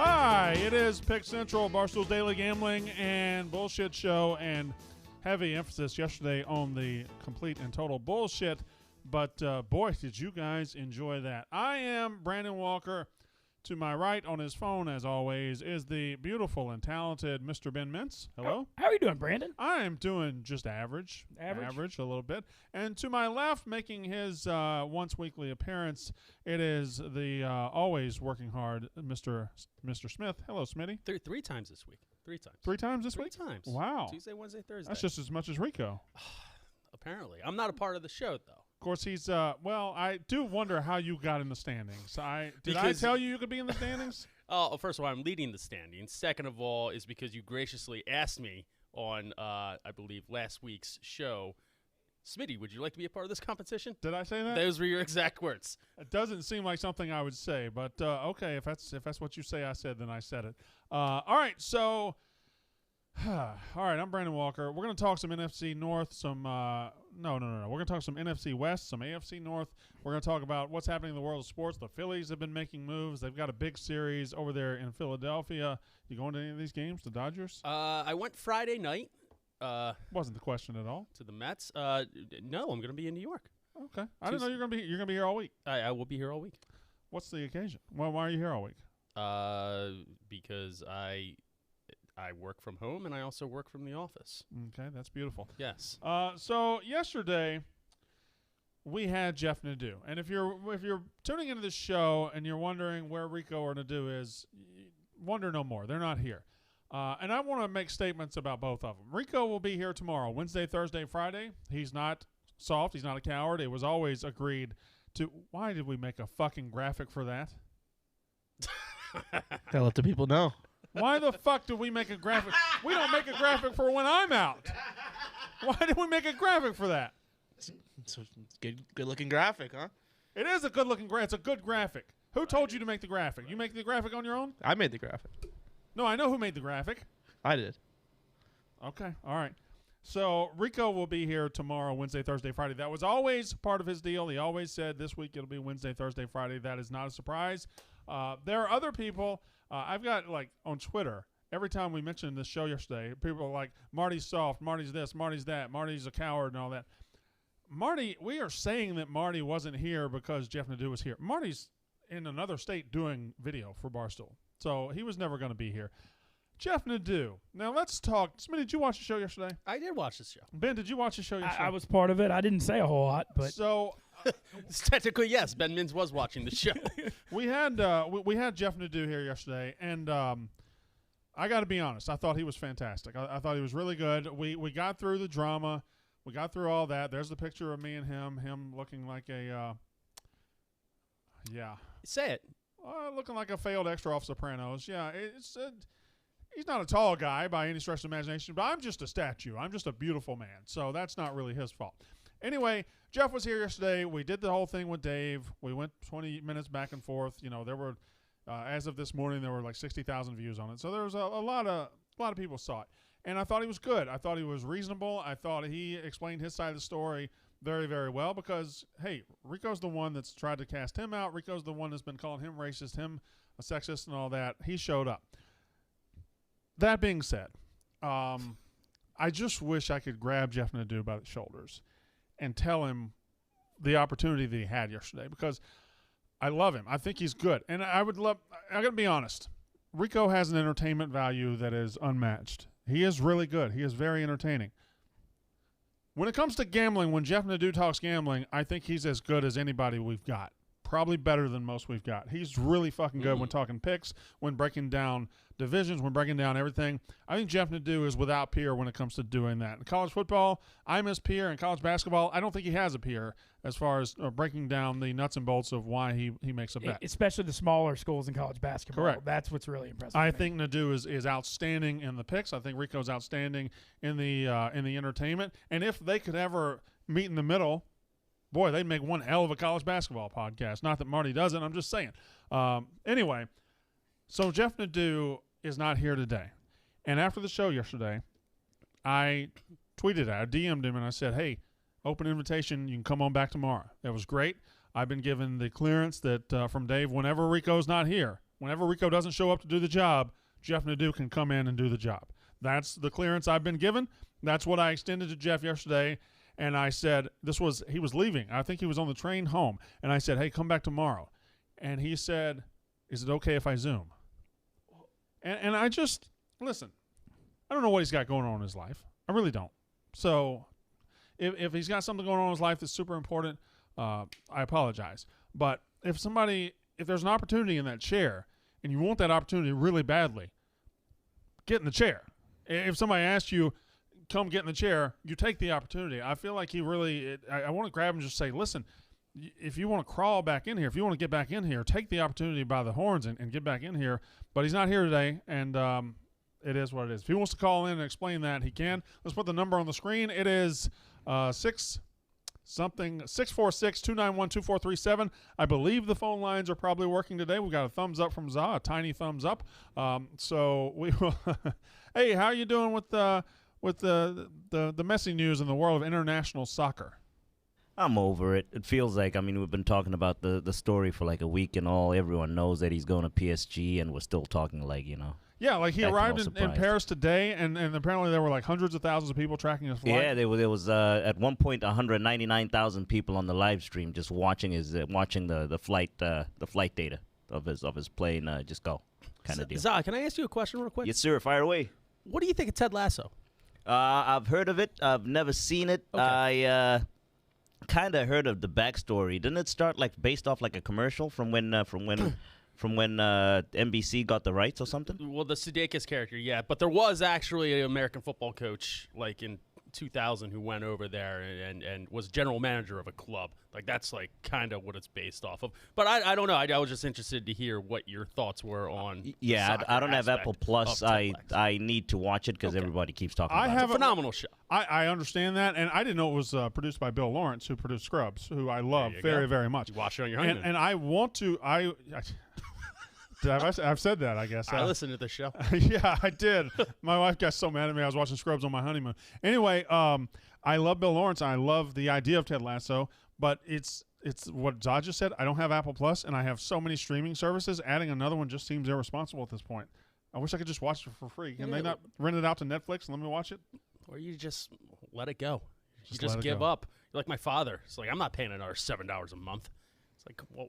Hi, it is Pick Central, Barstool's Daily Gambling and Bullshit Show, and heavy emphasis yesterday on the complete and total bullshit. But boy, did you guys enjoy that. I am Brandon Walker. To my right on his phone, as always, is the beautiful and talented Mr. Ben Mintz. Hello. How are you doing, Brandon? I am doing just average. Average a little bit. And to my left, making his once weekly appearance, it is the always working hard Mr. Smith. Hello, Smitty. Three times this week. 3 times. 3 times this week? 3 times. Wow. Tuesday, Wednesday, Thursday. That's just as much as Rico. Apparently. I'm not a part of the show, though. Of course, he's, I do wonder how you got in the standings. Did I tell you could be in the standings? Oh, first of all, I'm leading the standings. Second of all is because you graciously asked me on, I believe, last week's show, Smitty, would you like to be a part of this competition? Did I say that? Those were your exact words. It doesn't seem like something I would say, but okay, if that's what you say I said, then I said it. All right, so... all right, I'm Brandon Walker. We're going to talk some NFC North, some no. We're going to talk some NFC West, some AFC North. We're going to talk about what's happening in the world of sports. The Phillies have been making moves. They've got a big series over there in Philadelphia. You going to any of these games, the Dodgers? I went Friday night. Wasn't the question at all. To the Mets. No, I'm going to be in New York. Okay. I didn't know you're going to be here all week. I will be here all week. What's the occasion? Well, why are you here all week? Because I work from home, and I also work from the office. Okay, that's beautiful. Yes. So yesterday we had Jeff Nadu, and if you're tuning into this show and you're wondering where Rico or Nadu is, wonder no more. They're not here. And I want to make statements about both of them. Rico will be here tomorrow, Wednesday, Thursday, Friday. He's not soft. He's not a coward. It was always agreed to. Why did we make a fucking graphic for that? Gotta let the people know. Why the fuck do we make a graphic? We don't make a graphic for when I'm out. Why did we make a graphic for that? It's a good looking graphic, huh? It is a good looking graphic. It's a good graphic. Who told you to make the graphic? You make the graphic on your own? I made the graphic. No, I know who made the graphic. I did. Okay, all right. So Rico will be here tomorrow, Wednesday, Thursday, Friday. That was always part of his deal. He always said this week it'll be Wednesday, Thursday, Friday. That is not a surprise. There are other people. I've got, like, on Twitter, every time we mentioned this show yesterday, people are like, Marty's soft, Marty's this, Marty's that, Marty's a coward and all that. Marty, we are saying that Marty wasn't here because Jeff Nadu was here. Marty's in another state doing video for Barstool, so he was never going to be here. Jeff Nadu. Now, let's talk. Smitty, did you watch the show yesterday? I did watch this show. Ben, did you watch the show yesterday? I was part of it. I didn't say a whole lot, but So... Technically, yes. Ben Mintz was watching the show. We had Jeff Nadu here yesterday, and I got to be honest. I thought he was fantastic. I thought he was really good. We got through the drama. We got through all that. There's the picture of me and him looking like a Say it. looking like a failed extra off Sopranos. Yeah, he's not a tall guy by any stretch of the imagination, but I'm just a statue. I'm just a beautiful man, so that's not really his fault. Anyway, Jeff was here yesterday. We did the whole thing with Dave. We went 20 minutes back and forth. You know, there were, as of this morning, there were like 60,000 views on it. So there was a lot of people saw it. And I thought he was good. I thought he was reasonable. I thought he explained his side of the story very, very well because, hey, Rico's the one that's tried to cast him out. Rico's the one that's been calling him racist, him a sexist and all that. He showed up. That being said, I just wish I could grab Jeff Nadu by the shoulders and tell him the opportunity that he had yesterday because I love him. I think he's good. And I got to be honest. Rico has an entertainment value that is unmatched. He is really good. He is very entertaining. When it comes to gambling, when Jeff Nadu talks gambling, I think he's as good as anybody we've got. Probably better than most we've got. He's really fucking good when talking picks, when breaking down divisions, when breaking down everything. I think Jeff Nadu is without peer when it comes to doing that. In college football, I'm his peer. In college basketball, I don't think he has a peer as far as breaking down the nuts and bolts of why he makes a bet. Especially the smaller schools in college basketball. Correct. That's what's really impressive. I think Nadu is outstanding in the picks. I think Rico's outstanding in the entertainment. And if they could ever meet in the middle, boy, they'd make one hell of a college basketball podcast. Not that Marty doesn't. I'm just saying. Anyway, so Jeff Nadu is not here today. And after the show yesterday, I tweeted I DM'd him, and I said, hey, open invitation. You can come on back tomorrow. That was great. I've been given the clearance that from Dave, whenever Rico's not here, Whenever Rico doesn't show up to do the job, Jeff Nadu can come in and do the job. That's the clearance I've been given. That's what I extended to Jeff yesterday. And I said, he was leaving. I think he was on the train home. And I said, hey, come back tomorrow. And he said, is it okay if I Zoom? And I just, listen, I don't know what he's got going on in his life. I really don't. So if he's got something going on in his life that's super important, I apologize. But if there's an opportunity in that chair and you want that opportunity really badly, get in the chair. If somebody asks you, come get in the chair, you take the opportunity. I feel like I want to grab him and just say, listen, if you want to crawl back in here, if you want to get back in here, take the opportunity by the horns and get back in here. But he's not here today, and it is what it is. If he wants to call in and explain that, he can. Let's put the number on the screen. It is 646-291-2437. I believe the phone lines are probably working today. We got a thumbs up from Za, a tiny thumbs up. So we will. Hey, how you doing with the messy news in the world of international soccer? I'm over it. It feels like, we've been talking about the story for like a week and all. Everyone knows that he's going to PSG, and we're still talking like, Yeah, like he arrived in surprised. Paris today, and apparently there were like hundreds of thousands of people tracking his flight. Yeah, there was at one point 199,000 people on the live stream just watching the flight data of his plane just go kind of deal. Zah, can I ask you a question real quick? Yes, sir. Fire away. What do you think of Ted Lasso? I've heard of it. I've never seen it. Okay. I kind of heard of the backstory. Didn't it start like based off like a commercial from when NBC got the rights or something? Well, the Sudeikis character, yeah. But there was actually an American football coach like in 2000 who went over there and was general manager of a club. Like that's like kind of what it's based off of. But I don't know. I was just interested to hear what your thoughts were on. Yeah, the I don't have soccer Apple Plus. aspect of Ted Lasso. I need to watch it because everybody keeps talking about It's it. a phenomenal show. I understand that, and I didn't know it was produced by Bill Lawrence, who produced Scrubs, who I love you very, go. very much. You watch it on your honeymoon. And I want to. I've said that, I guess. I listened to the show. Yeah, I did. My wife got so mad at me. I was watching Scrubs on my honeymoon. Anyway, I love Bill Lawrence. I love the idea of Ted Lasso, but it's what Zod just said. I don't have Apple Plus, and I have so many streaming services. Adding another one just seems irresponsible at this point. I wish I could just watch it for free. Can they not rent it out to Netflix and let me watch it? Or you just let it go. You Just just let it give go. up. You're like my father. It's like, I'm not paying another $7 a month. It's like, well,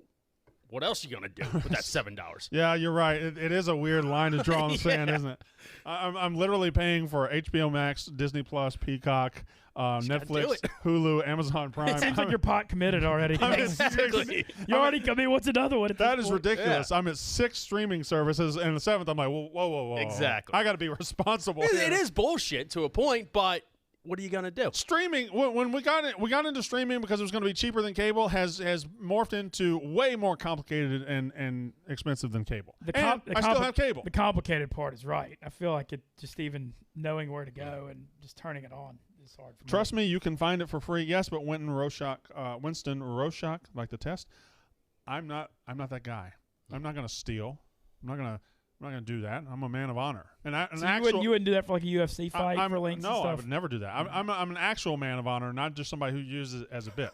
what else are you going to do with that $7? Yeah, you're right. It is a weird line to draw in the sand, isn't it? I'm literally paying for HBO Max, Disney Plus, Peacock, Netflix, Hulu, Amazon Prime. It seems like you're pot committed already. I'm at Exactly. You already come in. What's another one? That is ridiculous. I'm at 6 streaming services, and the 7th, I'm like, whoa. Exactly. I got to be responsible. It here. is bullshit to a point, but what are you going to do? Streaming, when we got into streaming because it was going to be cheaper than cable, has morphed into way more complicated and expensive than cable. I still have cable. The complicated part is right. I feel like it just even knowing where to go and just turning it on is hard for me. Trust me, you can find it for free. Yes, but Winston Rorschach, like the test. I'm not that guy. I'm not going to steal. I'm not going to do that. I'm a man of honor. You wouldn't do that for like a UFC fight for links and No, stuff? I would never do that. I'm an actual man of honor, not just somebody who uses it as a bit.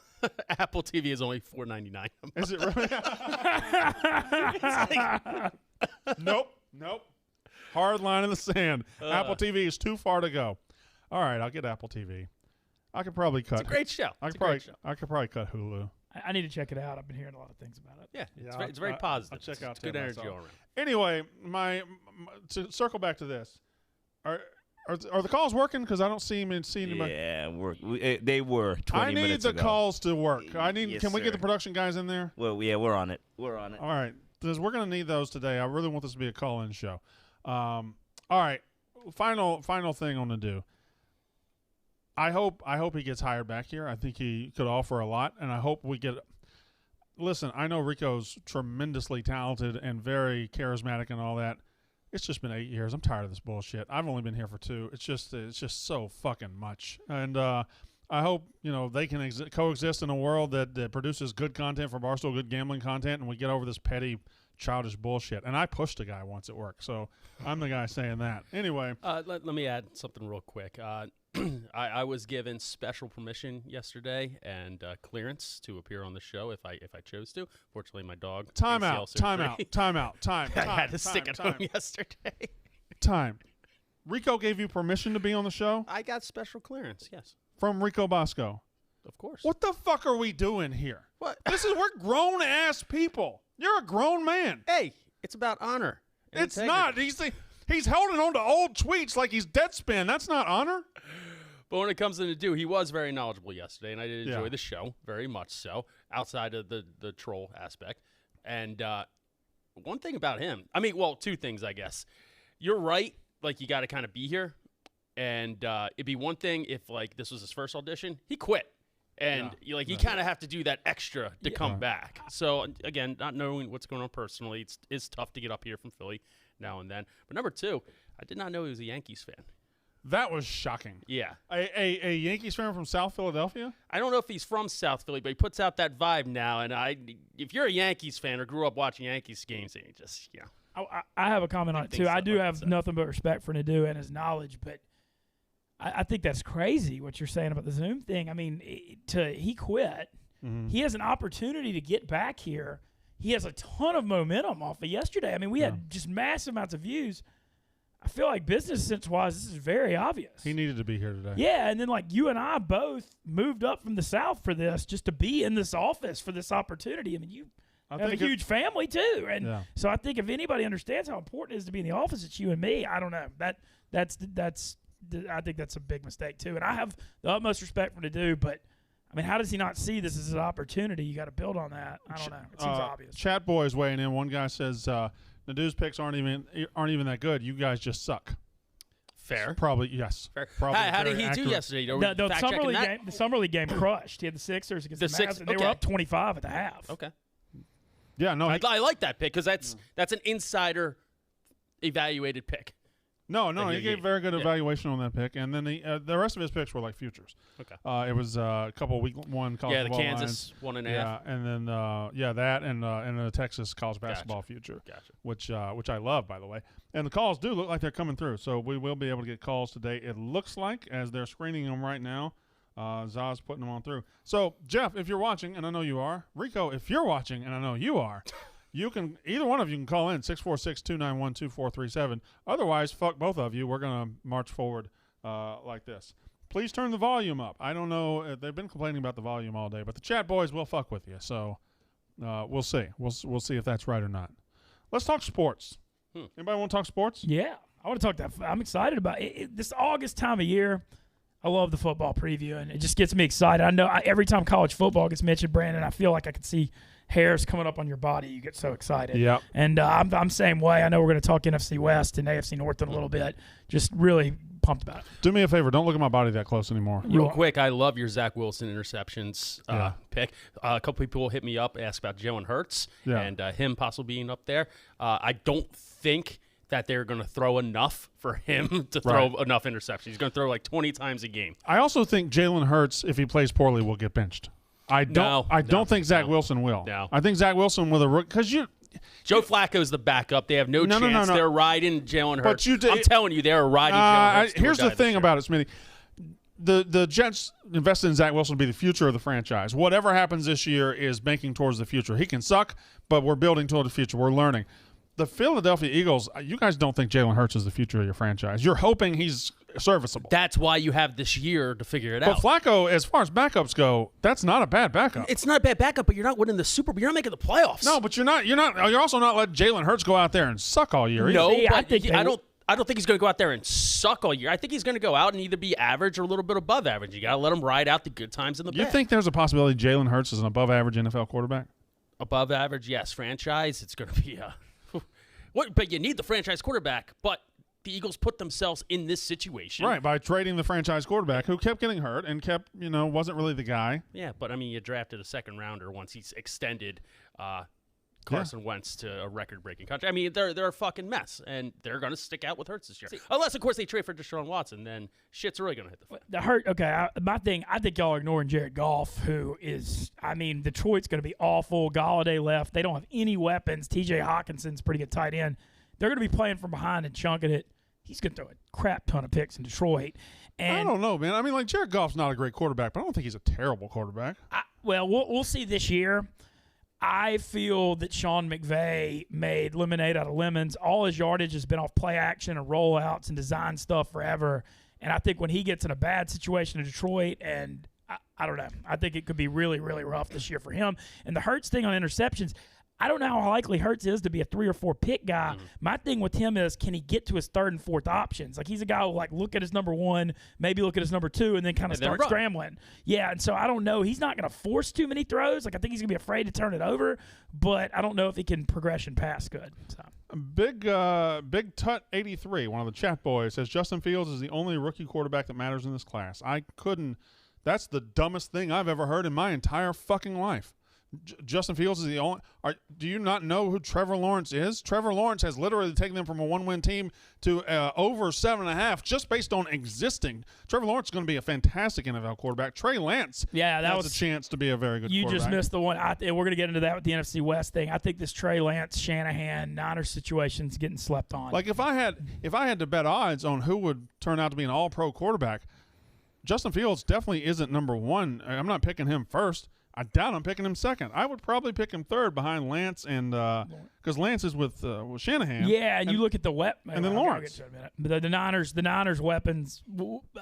Apple TV is only $4.99. Is it really? Nope. Hard line in the sand. Apple TV is too far to go. All right, I'll get Apple TV. I could probably cut. It's a great show. I could probably cut Hulu. I need to check it out. I've been hearing a lot of things about it. Yeah, Yeah, it's very I'll positive. check out It's good Ted energy Lasso. all around. Anyway, to circle back to this, are the calls working? Because I don't see anybody. Yeah, they were 20 I need minutes the ago. calls to work. Yes, Can we get sir. the production guys in there? Well, yeah, we're on it. All right, because we're going to need those today. I really want this to be a call-in show. All right, final thing on Nadu. I hope he gets hired back here. I think he could offer a lot, and I hope we get. Listen, I know Rico's tremendously talented and very charismatic and all that. It's just been 8 years. I'm tired of this bullshit. I've only been here for 2. It's just so fucking much. And I hope they can coexist in a world that produces good content for Barstool, good gambling content, and we get over this petty, childish bullshit. And I pushed a guy once at work, so I'm the guy saying that. Anyway, Let me add something real quick. I was given special permission yesterday and clearance to appear on the show if I chose to. Fortunately, my dog. Time ACL out. surgery. Time. I had to stick at home yesterday. Time. Rico gave you permission to be on the show I got special clearance. Yes, from Rico Bosco. of course. What the fuck are we doing here? What? We're grown ass people. You're a grown man. Hey, it's about honor. and It's integrity. not. He's holding on to old tweets like he's Deadspin. That's not honor. But when it comes to Nadu, he was very knowledgeable yesterday, and I did enjoy Yeah. the show very much so, outside of the troll aspect. And one thing about him, I mean, well, two things, I guess. You're right. Like, you got to kind of be here. And it'd be one thing if, like, this was his first audition. He quit. And, you kind of have to do that extra to come back. So, again, not knowing what's going on personally, it's tough to get up here from Philly now and then. But number two, I did not know he was a Yankees fan. That was shocking. Yeah. A Yankees fan from South Philadelphia? I don't know if he's from South Philly, but he puts out that vibe now. And if you're a Yankees fan or grew up watching Yankees games, you just, I have a comment on it, too. things I that do like have that. nothing but respect for Nadu and his knowledge, but I think that's crazy what you're saying about the Zoom thing. I mean, he quit. Mm-hmm. He has an opportunity to get back here. He has a ton of momentum off of yesterday. I mean, we had just massive amounts of views. I feel like business sense-wise, this is very obvious. He needed to be here today. Yeah, and then like you and I both moved up from the South for this, just to be in this office for this opportunity. I mean, you have a huge family too, and so I think if anybody understands how important it is to be in the office, it's you and me. I don't know. I think that's a big mistake too, and I have the utmost respect for Nadu, but I mean, how does he not see this as an opportunity? You got to build on that. I don't know. It seems obvious. Chat boys weighing in. One guy says Nadu's picks aren't even that good. You guys just suck. fair. Probably yes. Fair. Probably How did very he accurate. do yesterday? Are we The fact-checking summer league that? game, the summer league game crushed. He had the Sixers against the Six- Mavs, and they okay. were up 25 at the half. Okay. Yeah, no, I like that pick because that's an insider evaluated pick. no, that he he gave gave. very good Yeah. evaluation on that pick, and then the rest of his picks were like futures. Okay. It was a couple week one college Yeah, the football Kansas lines. 1.5. and then that and the Texas college basketball future, Gotcha. which I love, by the way. And the calls do look like they're coming through, so we will be able to get calls today. It looks like, as they're screening them right now, Zaz putting them on through. So Jeff, if you're watching, and I know you are, Rico, if you're watching, and I know you are, you can either one of you can call in 646-291-2437. Otherwise, fuck both of you. We're gonna march forward like this. Please turn the volume up. I don't know. They've been complaining about the volume all day, but the chat boys will fuck with you. So we'll see. We'll see if that's right or not. Let's talk sports. Anybody want to talk sports? Yeah, I want to talk that. I'm excited about it. This August time of year. I love the football preview, and it just gets me excited. I know every time college football gets mentioned, Brandon, I feel like I can see hairs coming up on your body. You get so excited. Yeah. And I'm same way. I know we're going to talk NFC West and AFC North in a little bit. Just really pumped about it. Do me a favor. Don't look at my body that close anymore. Real quick, I love your Zach Wilson interceptions Yeah. pick. A couple people hit me up, ask about Jalen Hurts and him possibly being up there. I don't think that they're going to throw enough for him to throw enough interceptions. He's going to throw like 20 times a game. I also think Jalen Hurts, if he plays poorly, will get benched. I don't think Zach Wilson will. No. I think Zach Wilson with a rook because Joe Flacco's the backup. They have no chance. No. They're riding Jalen Hurts. But I'm telling you, they're riding Jalen Hurts. Here's the thing about it, Smitty. The Jets invested in Zach Wilson to be the future of the franchise. Whatever happens this year is banking towards the future. He can suck, but we're building toward the future. We're learning. The Philadelphia Eagles, you guys don't think Jalen Hurts is the future of your franchise. You're hoping he's serviceable. That's why you have this year to figure it out. But Flacco, as far as backups go, that's not a bad backup. It's not a bad backup, but you're not winning the Super Bowl. You're not making the playoffs. No, but you're also not letting Jalen Hurts go out there and suck all year. No, See, but I I don't think he's going to go out there and suck all year. I think he's going to go out and either be average or a little bit above average. You got to let him ride out the good times and the You bad. think there's a possibility Jalen Hurts is an above average NFL quarterback? Above average, yes. Franchise, it's going to be but you need the franchise quarterback. But the Eagles put themselves in this situation, Right, by trading the franchise quarterback who kept getting hurt and kept, wasn't really the guy. Yeah, but I mean, you drafted a second rounder once he's extended Carson Wentz to a record-breaking contract. I mean, they're a fucking mess, and they're going to stick out with Hurts this year. Unless, of course, they trade for Deshaun Watson, then shit's really going to hit the fan. The hurt. Okay, my thing. I think y'all are ignoring Jared Goff, who is. I mean, Detroit's going to be awful. Galladay left. They don't have any weapons. T.J. Hawkinson's pretty good tight end. They're going to be playing from behind and chunking it. he's going to throw a crap ton of picks in Detroit. And I don't know, man. I mean, like, Jared Goff's not a great quarterback, but I don't think he's a terrible quarterback. We'll see this year. I feel that Sean McVay made lemonade out of lemons. All his yardage has been off play action and rollouts and design stuff forever. And I think when he gets in a bad situation in Detroit, and I don't know, I think it could be really, really rough this year for him. And the Hurts thing on interceptions, I don't know how likely Hurts is to be a 3 or 4 pick guy. My thing with him is, can he get to his 3rd and 4th options? Like, he's a guy who like look at his number 1, maybe look at his number 2, and then kind of start scrambling. Yeah, and so I don't know. He's not going to force too many throws. Like, I think he's going to be afraid to turn it over, but I don't know if he can progression pass good. So. Big Tut 83, one of the chat boys, says Justin Fields is the only rookie quarterback that matters in this class. That's the dumbest thing I've ever heard in my entire fucking life. Justin Fields is the only. Do you not know who Trevor Lawrence is? Trevor Lawrence has literally taken them from a 1-win team to over 7.5 just based on existing. Trevor Lawrence is going to be a fantastic NFL quarterback. Trey Lance, has a chance to be a very good quarterback. You just missed the one. We're going to get into that with the NFC West thing. I think this Trey Lance, Shanahan, Niners situation is getting slept on. Like, if I had to bet odds on who would turn out to be an All-Pro quarterback, Justin Fields definitely isn't number 1. I'm not picking him first. I doubt I'm picking him second. I would probably pick him third behind Lance, and because Lance is with Shanahan. Yeah, and you look at the weapon, and then Lawrence. The Niners weapons.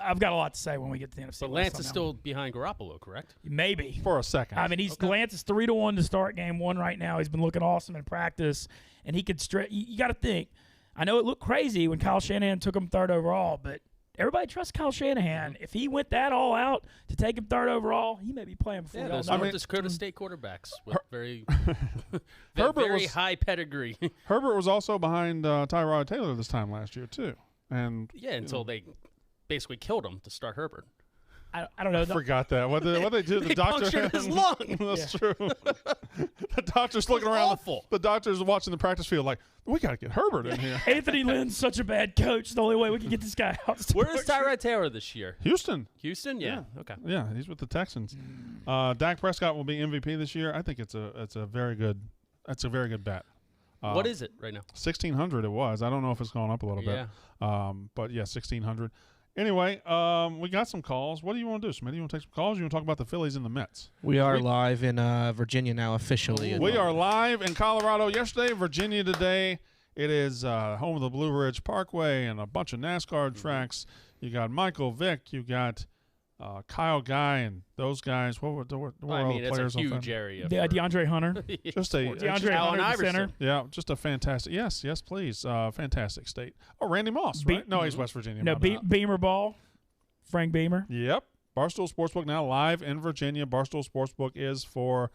I've got a lot to say when we get to the NFC. But Lance is still behind Garoppolo, correct? Maybe for a second. I mean, Lance is 3-1 to start game 1 right now. He's been looking awesome in practice, and he could stretch. You got to think. I know it looked crazy when Kyle Shanahan took him 3rd overall, but everybody trusts Kyle Shanahan. If he went that all out to take him 3rd overall, he may be playing before those North Dakota State quarterbacks with very high pedigree. Herbert was also behind Tyrod Taylor this time last year too, and until they basically killed him to start Herbert. I don't know. I forgot that. What they did, the doctor punctured his lung. That's true. The doctor's looking around. Awful. The doctor's watching the practice field like, we got to get Herbert in here. Anthony Lynn's such a bad coach. The only way we can get this guy out. Where is Tyrod Taylor this year? Houston. Houston? Yeah. Okay. Yeah, he's with the Texans. Dak Prescott will be MVP this year. I think it's a very good bet. What is it right now? 1,600 it was. I don't know if it's gone up a little bit. But yeah, 1,600. Anyway, we got some calls. What do you want to do, Smitty? You want to take some calls? Or you want to talk about the Phillies and the Mets? We are live in Virginia now officially. We are live in Colorado yesterday, Virginia today. It is home of the Blue Ridge Parkway and a bunch of NASCAR tracks. You got Michael Vick. You got Kyle Guy and those guys. What were the players? It's a huge area. Yeah, DeAndre Hunter. Just a DeAndre Hunter, the center. Yeah, just a fantastic. Yes, please. Fantastic state. Oh, Randy Moss, right? No, he's West Virginia. No, Beamer Ball. Frank Beamer. Yep. Barstool Sportsbook now live in Virginia. Barstool Sportsbook is for.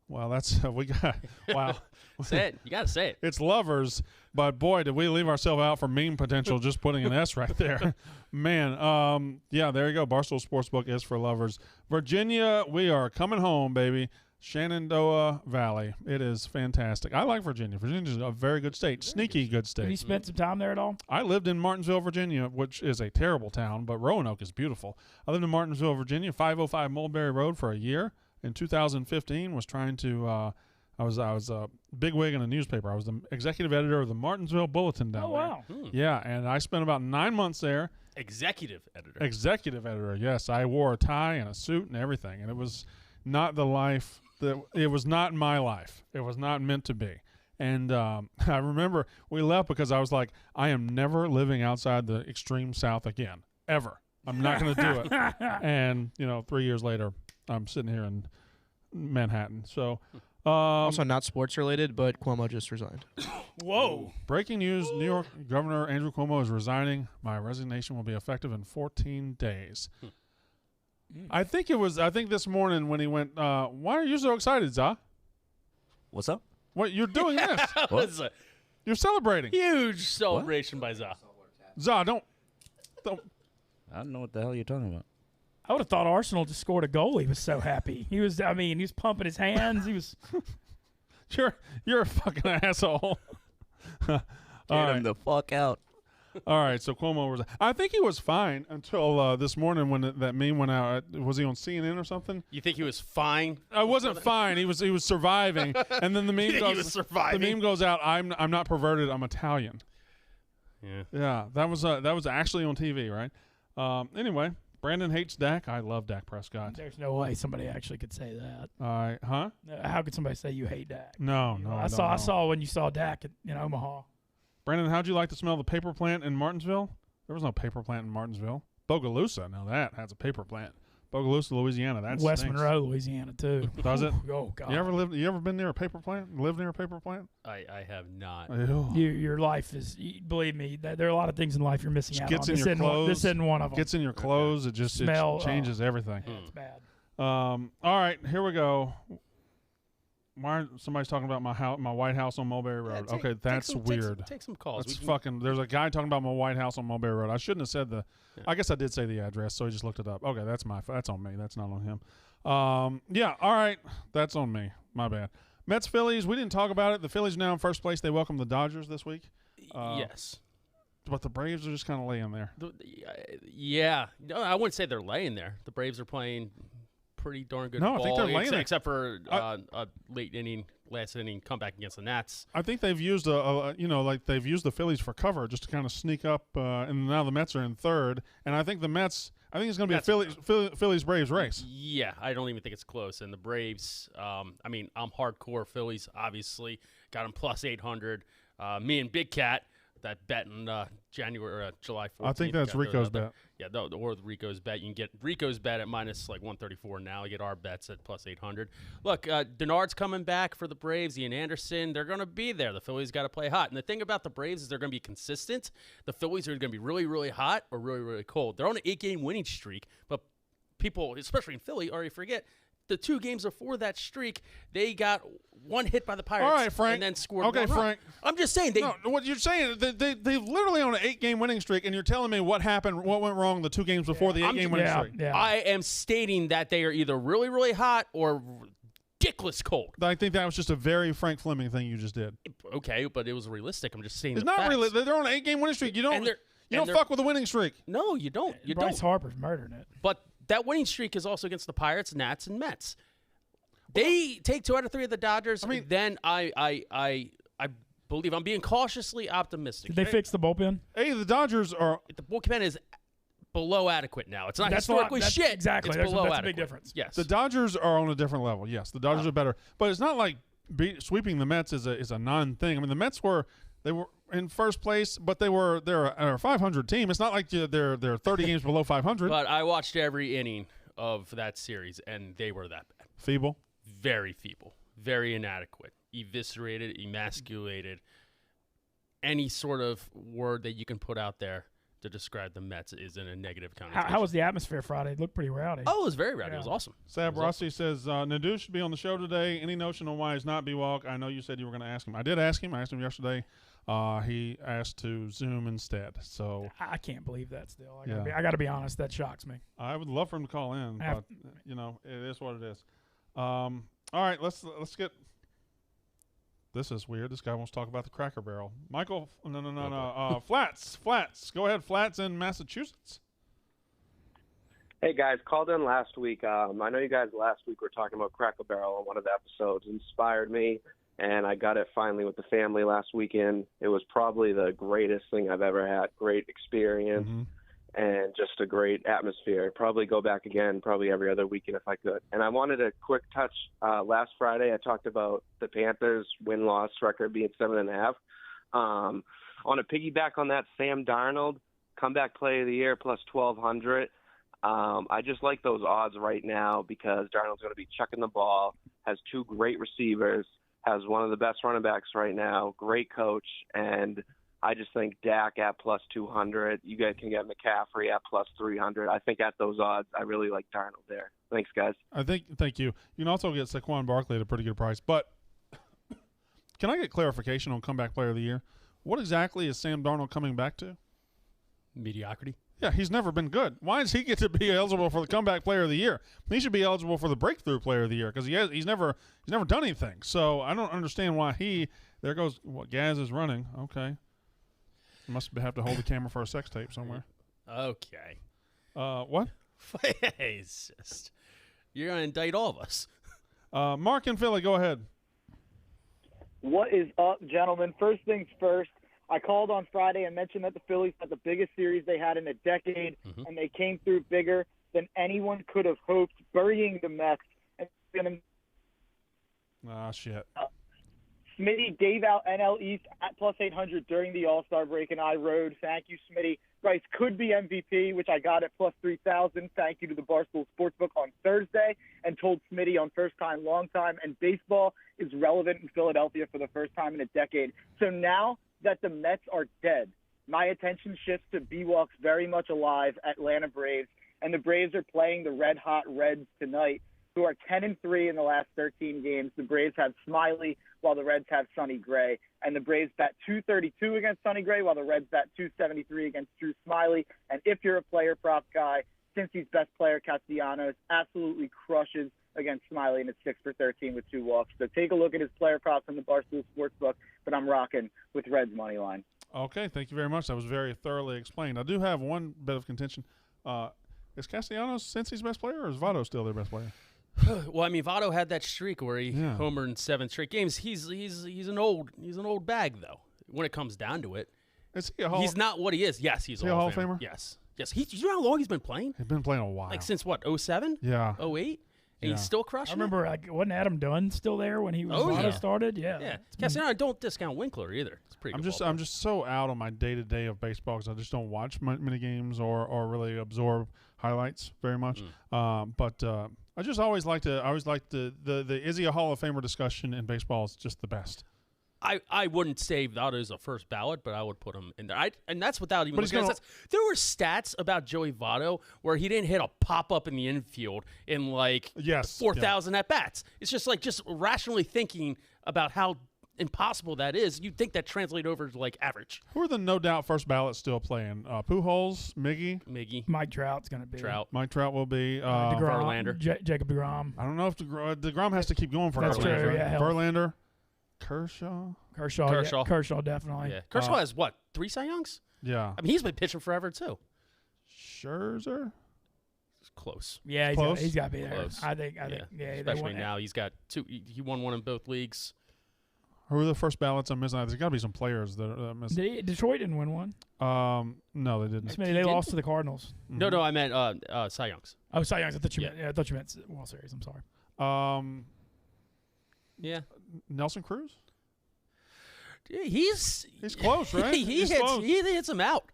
Well, that's we got. Wow. Say it. You got to say it. It's lovers, but boy, did we leave ourselves out for meme potential just putting an S right there. Man, yeah, there you go. Barstool Sportsbook is for lovers. Virginia, we are coming home, baby. Shenandoah Valley. It is fantastic. I like Virginia. Virginia's a very good state. Sneaky good state. Have you spent some time there at all? I lived in Martinsville, Virginia, which is a terrible town, but Roanoke is beautiful. I lived in Martinsville, Virginia, 505 Mulberry Road for a year. In 2015, was trying to I was a bigwig in a newspaper. I was the executive editor of the Martinsville Bulletin down there. Oh, wow. Yeah, and I spent about 9 months there. Executive editor. Executive editor, yes. I wore a tie and a suit and everything, and it was not the life that it was not my life. It was not meant to be. And I remember we left because I was like, I am never living outside the extreme South again, ever. I'm not going to do it. And 3 years later, I'm sitting here in Manhattan. So, also not sports related, but Cuomo just resigned. Whoa! Breaking news: New York Governor Andrew Cuomo is resigning. My resignation will be effective in 14 days. I think this morning when he went, why are you so excited, Za? What's up? What you're doing this? Was a You're celebrating. huge celebration by Za. Za, don't. I don't know what the hell you're talking about. I would have thought Arsenal just scored a goal. He was so happy. He was pumping his hands. He was. You're a fucking asshole. Get him the fuck out. All right, so Cuomo was. I think he was fine until this morning when that meme went out. Was he on CNN or something? You think he was fine? I wasn't fine. He was surviving, and then the meme goes. He was surviving. The meme goes out. I'm not perverted. I'm Italian. Yeah. that was actually on TV, right? Anyway, Brandon hates Dak. I love Dak Prescott. There's no way somebody actually could say that. Huh? How could somebody say you hate Dak? No, I saw when you saw Dak in Omaha. Brandon, how'd you like to smell the paper plant in Martinsville? There was no paper plant in Martinsville. Bogalusa, now that has a paper plant. Bogalusa, Louisiana. That's West Monroe, Louisiana, too. Does it? Oh God. You ever been near a paper plant? Lived near a paper plant? I have not. Ew. Your life is. Believe me, there are a lot of things in life you're missing out Gets on. in your clothes. This isn't one of them. Gets in your clothes. It just Smell, it changes everything. It's bad. All right, here we go. Somebody's talking about my White House on Mulberry Road. Okay, that's weird. Take some calls. That's fucking. There's a guy talking about my White House on Mulberry Road. I shouldn't have said the. Yeah. I guess I did say the address, so he just looked it up. Okay, that's on me. That's not on him. Yeah. All right, that's on me. My bad. Mets Phillies. We didn't talk about it. The Phillies are now in first place. They welcome the Dodgers this week. Yes. But the Braves are just kind of laying there. Yeah. No, I wouldn't say they're laying there. The Braves are playing pretty darn good No, ball. I think they're laying there. Except for a last inning comeback against the Nats. I think they've used they've used the Phillies for cover just to kind of sneak up, and now the Mets are in third. And I think it's going to be a Phillies Braves race. Yeah, I don't even think it's close. And the Braves, I'm hardcore Phillies. Obviously, got them plus 800. Me and Big Cat. That bet in July 14th. I think that's Rico's bet. Yeah, or Rico's bet. You can get Rico's bet at minus like 134 now. You get our bets at plus 800. Look, Denard's coming back for the Braves. Ian Anderson, they're going to be there. The Phillies got to play hot. And the thing about the Braves is they're going to be consistent. The Phillies are going to be really, really hot or really, really cold. They're on an 8-game winning streak, but people, especially in Philly, already forget the 2 games before that streak, they got one hit by the Pirates. All right, Frank. And then scored Okay, one run. Frank. I'm just saying. What you're saying, they've literally on an 8-game winning streak, and you're telling me what happened, what went wrong the 2 games before the 8-game winning streak. Yeah. I am stating that they are either really, really hot or ridiculous cold. I think that was just a very Frank Fleming thing you just did. Okay, but it was realistic. I'm just saying It's the not facts. really. They're on an 8-game winning streak. You don't fuck with a winning streak. No, you don't. You Bryce don't. Harper's murdering it. But that winning streak is also against the Pirates, Nats, and Mets. They take 2 out of 3 of the Dodgers. Then I believe I'm being cautiously optimistic. Did they fix the bullpen? Hey, the Dodgers are. The bullpen is below adequate now. It's not historically shit. Exactly. It's below that's adequate. a big difference. Yes. The Dodgers are on a different level. Yes, the Dodgers are better, but it's not like sweeping the Mets is a non-thing. I mean, the Mets were in first place, but they're a 500 team. It's not like they're 30 games below 500. But I watched every inning of that series, and they were that bad. Feeble. Very feeble, very inadequate, eviscerated, emasculated. Any sort of word that you can put out there to describe the Mets is in a negative connotation. How was the atmosphere Friday? It looked pretty rowdy. Oh, it was very rowdy. Yeah. It was awesome. Sab Rossi says, Nadu should be on the show today. Any notion on why he's not B-Walk? I know you said you were going to ask him. I did ask him. I asked him yesterday. He asked to Zoom instead. So I can't believe that still. Yeah. I got to be honest. That shocks me. I would love for him to call in, but, it is what it is. All right, let's get. This is weird. This guy wants to talk about the Cracker Barrel. Michael, no. Flats. Go ahead, Flats in Massachusetts. Hey, guys, called in last week. I know you guys last week were talking about Cracker Barrel on one of the episodes. It inspired me, and I got it finally with the family last weekend. It was probably the greatest thing I've ever had. Great experience. Mm-hmm. And just a great atmosphere. Probably go back again, probably every other weekend if I could. And I wanted a quick touch. Last Friday, I talked about the Panthers' win-loss record being 7.5. I want to piggyback on that. Sam Darnold, comeback play of the year, plus 1,200. I just like those odds right now because Darnold's going to be chucking the ball, has 2 great receivers, has one of the best running backs right now, great coach, and I just think Dak at plus 200. You guys can get McCaffrey at plus 300. I think at those odds, I really like Darnold there. Thanks, guys. Thank you. You can also get Saquon Barkley at a pretty good price. But can I get clarification on comeback player of the year? What exactly is Sam Darnold coming back to? Mediocrity. Yeah, he's never been good. Why does he get to be eligible for the comeback player of the year? He should be eligible for the breakthrough player of the year because he's never done anything. So I don't understand why there goes what Gaz is running. Okay. Must have to hold the camera for a sex tape somewhere. Okay. What? It's just, you're going to indict all of us. Mark in Philly, go ahead. What is up, gentlemen? First things first, I called on Friday and mentioned that the Phillies had the biggest series they had in a decade, and they came through bigger than anyone could have hoped, burying the Mets. And shit. Smitty gave out NL East at plus 800 during the All-Star break, and I rode. Thank you, Smitty. Bryce could be MVP, which I got at plus 3,000. Thank you to the Barstool Sportsbook on Thursday, and told Smitty on First Time, Long Time, and baseball is relevant in Philadelphia for the first time in a decade. So now that the Mets are dead, my attention shifts to B-Walk's very much alive Atlanta Braves, and the Braves are playing the red-hot Reds tonight, who are 10-3 in the last 13 games. The Braves have Smiley, while the Reds have Sonny Gray. And the Braves bat .232 against Sonny Gray, while the Reds bat .273 against Drew Smiley. And if you're a player prop guy, Cincy's best player, Castellanos, absolutely crushes against Smiley, and it's 6 for 13 with 2 walks. So take a look at his player props on the Barstool Sportsbook, but I'm rocking with Reds money line. Okay, thank you very much. That was very thoroughly explained. I do have one bit of contention. Is Castellanos Cincy's best player, or is Votto still their best player? Well, I mean, Votto had that streak where he homered in 7 straight games. He's an old bag though. When it comes down to it, he's not what he is. Yes, he's a Hall of Famer. Yes. You know how long he's been playing? He's been playing a while. Like since what? 07? Yeah. 08? And he's still crushing. I remember, wasn't Adam Dunn still there when he was started? Yeah. Yeah. Castellanos, don't discount Winkler either. It's pretty. I'm just so out on my day-to-day of baseball because I just don't watch many games or really absorb highlights very much. But I just always like the is he a Hall of Famer discussion in baseball is just the best. I wouldn't say Votto's a first ballot, but I would put him in there. And that's without even looking at stats. There were stats about Joey Votto where he didn't hit a pop-up in the infield in 4,000 at-bats. It's just rationally thinking about how impossible that is. You'd think that translate over to average. Who are the no doubt first ballots still playing? Pujols, Miggy. Mike Trout's going to be. Mike Trout will be. Verlander. Jacob DeGrom. I don't know if DeGrom has to keep going for That's Verlander. True, yeah, Verlander. Kershaw, definitely. Yeah. Kershaw has what? 3 Cy Youngs? Yeah. I mean, he's been pitching forever too. Scherzer? Close. Yeah, he's got to be there. Close. I think. Yeah. Especially now, he's got 2. He won 1 in both leagues. Who are the first ballots I'm missing? There's got to be some players that are missing. Detroit didn't win one. No, they didn't. They lost to the Cardinals. Mm-hmm. No, I meant Cy Youngs. Oh, Cy Youngs. I thought you meant World Series. I'm sorry. Yeah. Nelson Cruz? He's close, right? He hits him out.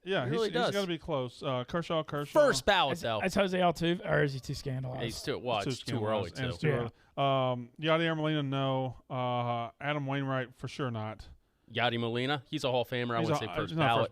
Yeah, he really does. He's got to be close. Kershaw. First ballot, though. Is Jose Altuve, or is he too scandalized? He's too early, too. Yadier Molina, no. Adam Wainwright, for sure not. Yadi Molina, he's a Hall of Famer. I would say first ballot.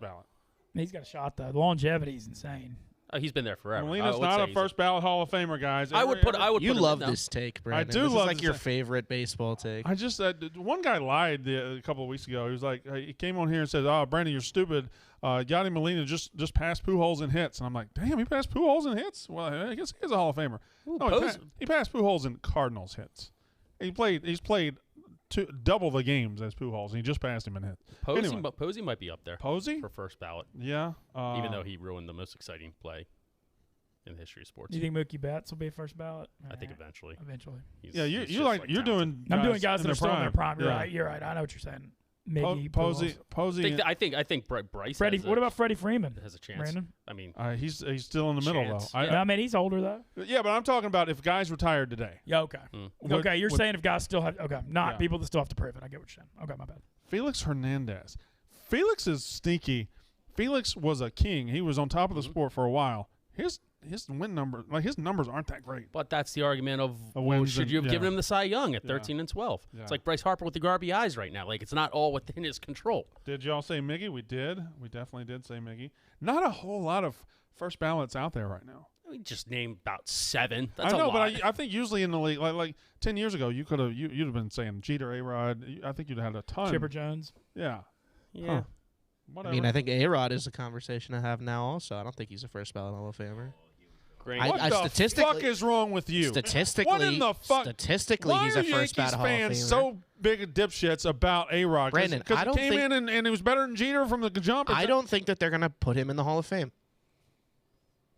He's got a shot, though. The longevity is insane. He's been there forever. Molina's not a first ballot Hall of Famer, guys. I would put. You love this take, Brandon. I do this love is like your favorite baseball take. I just one guy lied a couple of weeks ago. He was like, he came on here and said, "Oh, Brandon, you're stupid. Yadi Molina just passed Pujols in hits." And I'm like, "Damn, he passed Pujols in hits? Well, I guess he is a Hall of Famer." Ooh, no, he passed Pujols in Cardinals hits. He's played double the games as Pujols, and he just passed him in hits. Posey might be up there. Posey for first ballot. Yeah, even though he ruined the most exciting play in the history of sports. Do you think Mookie Betts will be first ballot? I think eventually. You're doing. I'm doing guys that are still in their prime. Yeah. You're right. I know what you're saying. Miggy, Posey. I think Bryce. What about Freddie Freeman? Has a chance. Brandon? I mean, he's still in the middle though. I mean, he's older though. Yeah, but I'm talking about if guys retired today. Yeah. Okay. Okay. You're saying if guys still have people that still have to prove it. I get what you're saying. Okay, my bad. Felix Hernandez. Felix is sneaky. Felix was a king. He was on top of the sport for a while. His win number, his numbers aren't that great. But that's the argument of should you have given him the Cy Young at 13 and 12? Yeah. It's like Bryce Harper with the RBIs right now. It's not all within his control. Did y'all say Miggy? We did. We definitely did say Miggy. Not a whole lot of first ballots out there right now. We just named about 7. That's I know, a lot. But I think usually in the league, like 10 years ago, you'd have been saying Jeter, A-Rod. I think you'd have had a ton. Chipper Jones. Yeah. Yeah. Huh. Whatever. I mean, I think A-Rod is a conversation I have now also. I don't think he's a first ballot Hall of Famer. What the fuck is wrong with you? Statistically, what in the fuck? Statistically, he's a first ballot Hall of Famer. Fans so big dipshits about A-Rod? Brandon, because he came in and he was better than Jeter from the jump. I don't think that they're going to put him in the Hall of Fame.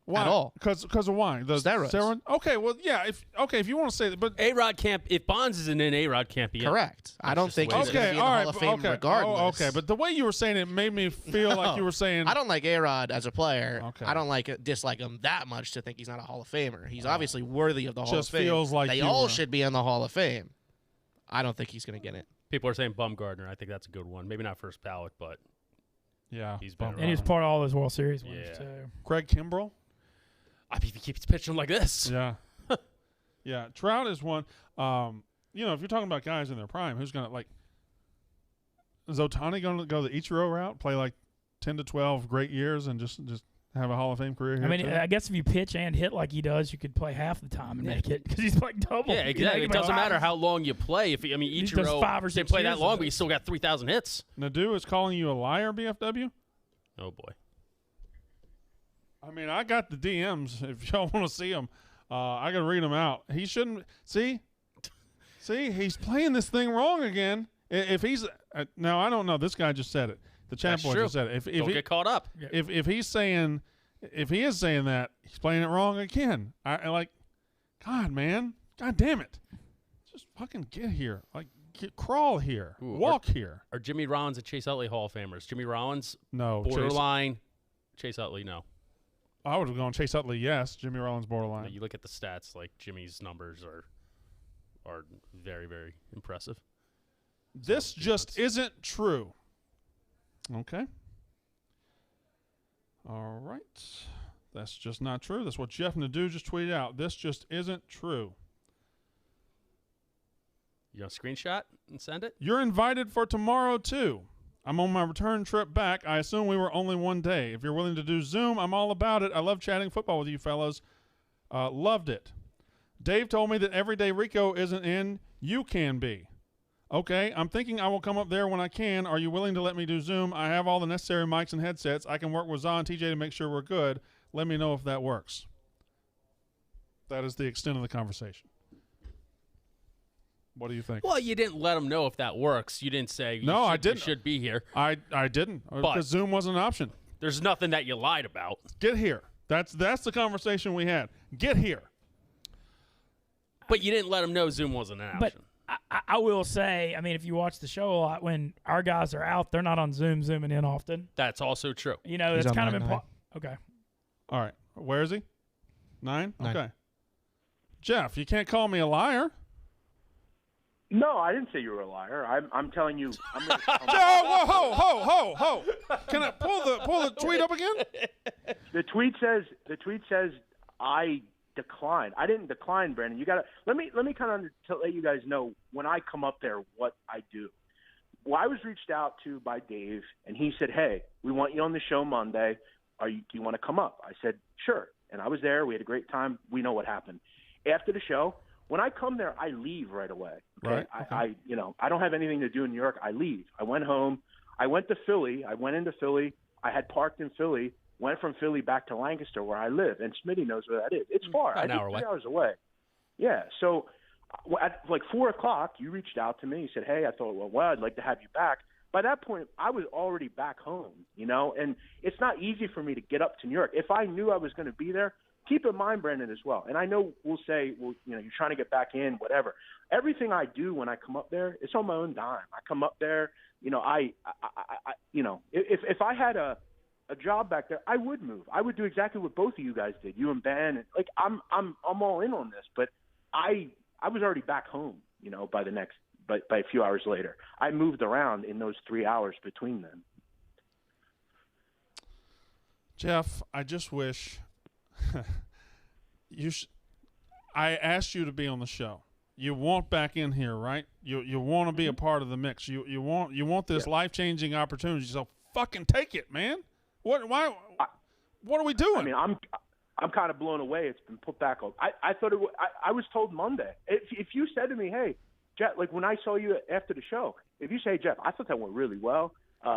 Why? At all. Because of why? The Steroids. Okay, well, yeah. If you want to say that, but A-Rod can't. If Bonds isn't in, A-Rod can't be in. Correct. I don't just think the way he's it going okay, to be in all the right, Hall of Fame okay. regardless. Oh, okay, but the way you were saying it made me feel like you were saying. I don't like A-Rod as a player. Okay. I don't dislike him that much to think he's not a Hall of Famer. He's obviously worthy of the Hall of Just Fame. feels like they you all were- should be in the Hall of Fame. I don't think he's going to get it. People are saying Bumgardner. I think that's a good one. Maybe not first ballot, but Yeah, He's been And he was part of all those World Series wins, Yeah. too. Craig Kimbrell. I mean, if he keeps pitching like this. Yeah, yeah. Trout is one. You know, if you're talking about guys in their prime, who's gonna like? Is Ohtani going to go the Ichiro route, play like 10 to 12 great years, and just have a Hall of Fame career here? I mean, too? I guess if you pitch and hit like he does, you could play half the time and make it because he's like double. Yeah, You know, exactly. he It can doesn't play matter five. how long you play. If I mean, He does Ichiro 5 or didn't 6 play that years long, of but he it. still got 3,000 hits. Nadu is calling you a liar, BFW. Oh boy. I mean, I got the DMs. If y'all want to see them, I can read them out. He shouldn't see. He's playing this thing wrong again. If he's now, I don't know. This guy just said it. The chat That's boy true. just said it. If Don't he, get caught up. if he's saying, if he is saying that, he's playing it wrong again. I like, God, man, God damn it, just fucking get here, like crawl here, Ooh, walk here. Are Jimmy Rollins and Chase Utley Hall of Famers? Jimmy Rollins, No, borderline. Chase Utley, no. I would have gone Chase Utley. Yes, Jimmy Rollins borderline. You look at the stats, like Jimmy's numbers are very, very impressive. This just isn't true. Okay. All right. That's just not true. That's what Jeff Nadu just tweeted out. This just isn't true. You gonna screenshot and send it? You're invited for tomorrow, too. I'm on my return trip back. I assume we were only one day. If you're willing to do Zoom, I'm all about it. I love chatting football with you fellas. Loved it. Dave told me that every day Rico isn't in, you can be. Okay, I'm thinking I will come up there when I can. Are you willing to let me do Zoom? I have all the necessary mics and headsets. I can work with Zah and TJ to make sure we're good. Let me know if that works. That is the extent of the conversation. What do you think? Well, you didn't let him know if that works. You didn't say No, I you didn't. should be here. I didn't because Zoom wasn't an option. There's nothing that you lied about. Get here. That's the conversation we had. Get here. But you didn't let him know Zoom wasn't an But option. I will say, I mean, if you watch the show a lot, when our guys are out, they're not on zooming in often. That's also true. You know, He's it's on kind of 9-9. important. Okay. All right. Where is he? 9? 9. Okay. Jeff, you can't call me a liar. No, I didn't say you were a liar. I'm telling you. I'm gonna Whoa, ho. Can I pull the tweet up again? The tweet says I declined. I didn't decline, Brandon. You got to let me kind of let you guys know when I come up there what I do. Well, I was reached out to by Dave, and he said, "Hey, we want you on the show Monday. Do you want to come up?" I said, "Sure." And I was there. We had a great time. We know what happened after the show. When I come there, I leave right away. Okay? Right. Okay. I don't have anything to do in New York. I leave. I went home. I went to Philly. I went into Philly. I had parked in Philly. Went from Philly back to Lancaster, where I live, and Smitty knows where that is. It's far. About an hour 3 away. hours away. Yeah. So at like 4:00, you reached out to me. You said, "Hey, I thought, well, I'd like to have you back." By that point, I was already back home, and it's not easy for me to get up to New York. If I knew I was going to be there, keep in mind, Brendan, as well. And I know we'll say, well, you're trying to get back in, whatever. Everything I do when I come up there, it's on my own dime. I come up there, if I had a job back there, I would move. I would do exactly what both of you guys did, you and Ben. And I'm all in on this, but I was already back home, by a few hours later. I moved around in those 3 hours between them. Jeff, I just wish I asked you to be on the show. You want back in here, right? You want to be a part of the mix. You want this life-changing opportunity. So fucking take it, man. What are we doing? I mean, I'm kind of blown away. It's been put back on. I thought I was told Monday. If you said to me, "Hey, Jeff," like when I saw you after the show, if you say, "Jeff, I thought that went really well.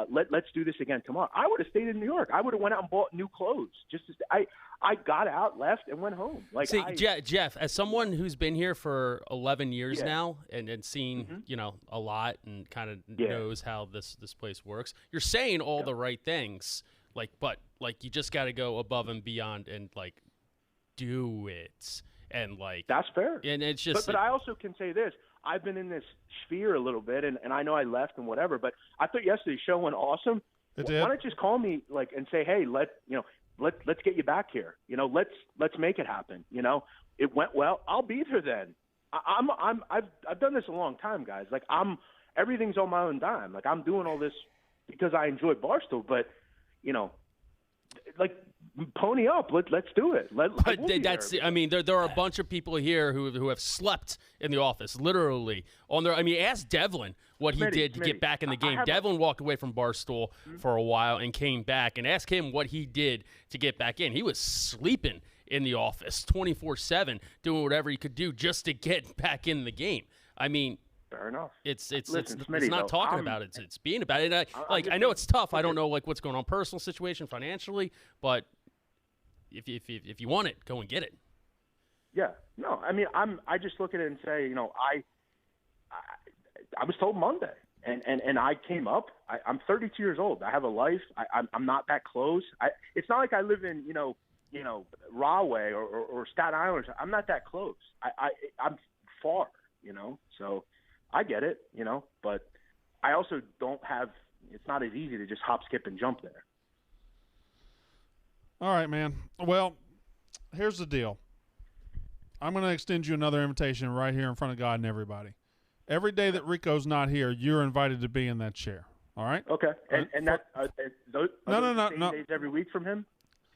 Let's do this again tomorrow," I would have stayed in New York. I would have went out and bought new clothes. I got out, left, and went home. See, Jeff, as someone who's been here for 11 years now and seen, a lot and kind of knows how this place works, you're saying all the right things. But you just got to go above and beyond and do it. And that's fair. And it's just. But I also can say this: I've been in this sphere a little bit, and I know I left and whatever. But I thought yesterday's show went awesome. It did. Why not just call me and say, hey, let's get you back here. Let's make it happen. It went well. I'll be there then. I've done this a long time, guys. Everything's on my own dime. I'm doing all this because I enjoy Barstool, but pony up. Let's do it. There are a bunch of people here who have slept in the office, literally on their. Ask Devlin what he did to get back in the game. Devlin walked away from Barstool for a while and came back, and ask him what he did to get back in. He was sleeping in the office 24/7, doing whatever he could do just to get back in the game. Fair enough. It's Smitty, not talking about it. It's being about it. And I know it's tough. I don't know what's going on personal situation financially, but if you want it, go and get it. Yeah. No. I just look at it and say, I was told Monday, and I came up. I'm 32 years old. I have a life. I'm not that close. It's not like I live in Rahway or Staten Island. I'm not that close. I'm far. So. I get it, but I also don't have – it's not as easy to just hop, skip, and jump there. All right, man. Well, here's the deal. I'm going to extend you another invitation right here in front of God and everybody. Every day that Rico's not here, you're invited to be in that chair, all right? Okay. And that those No. days every week from him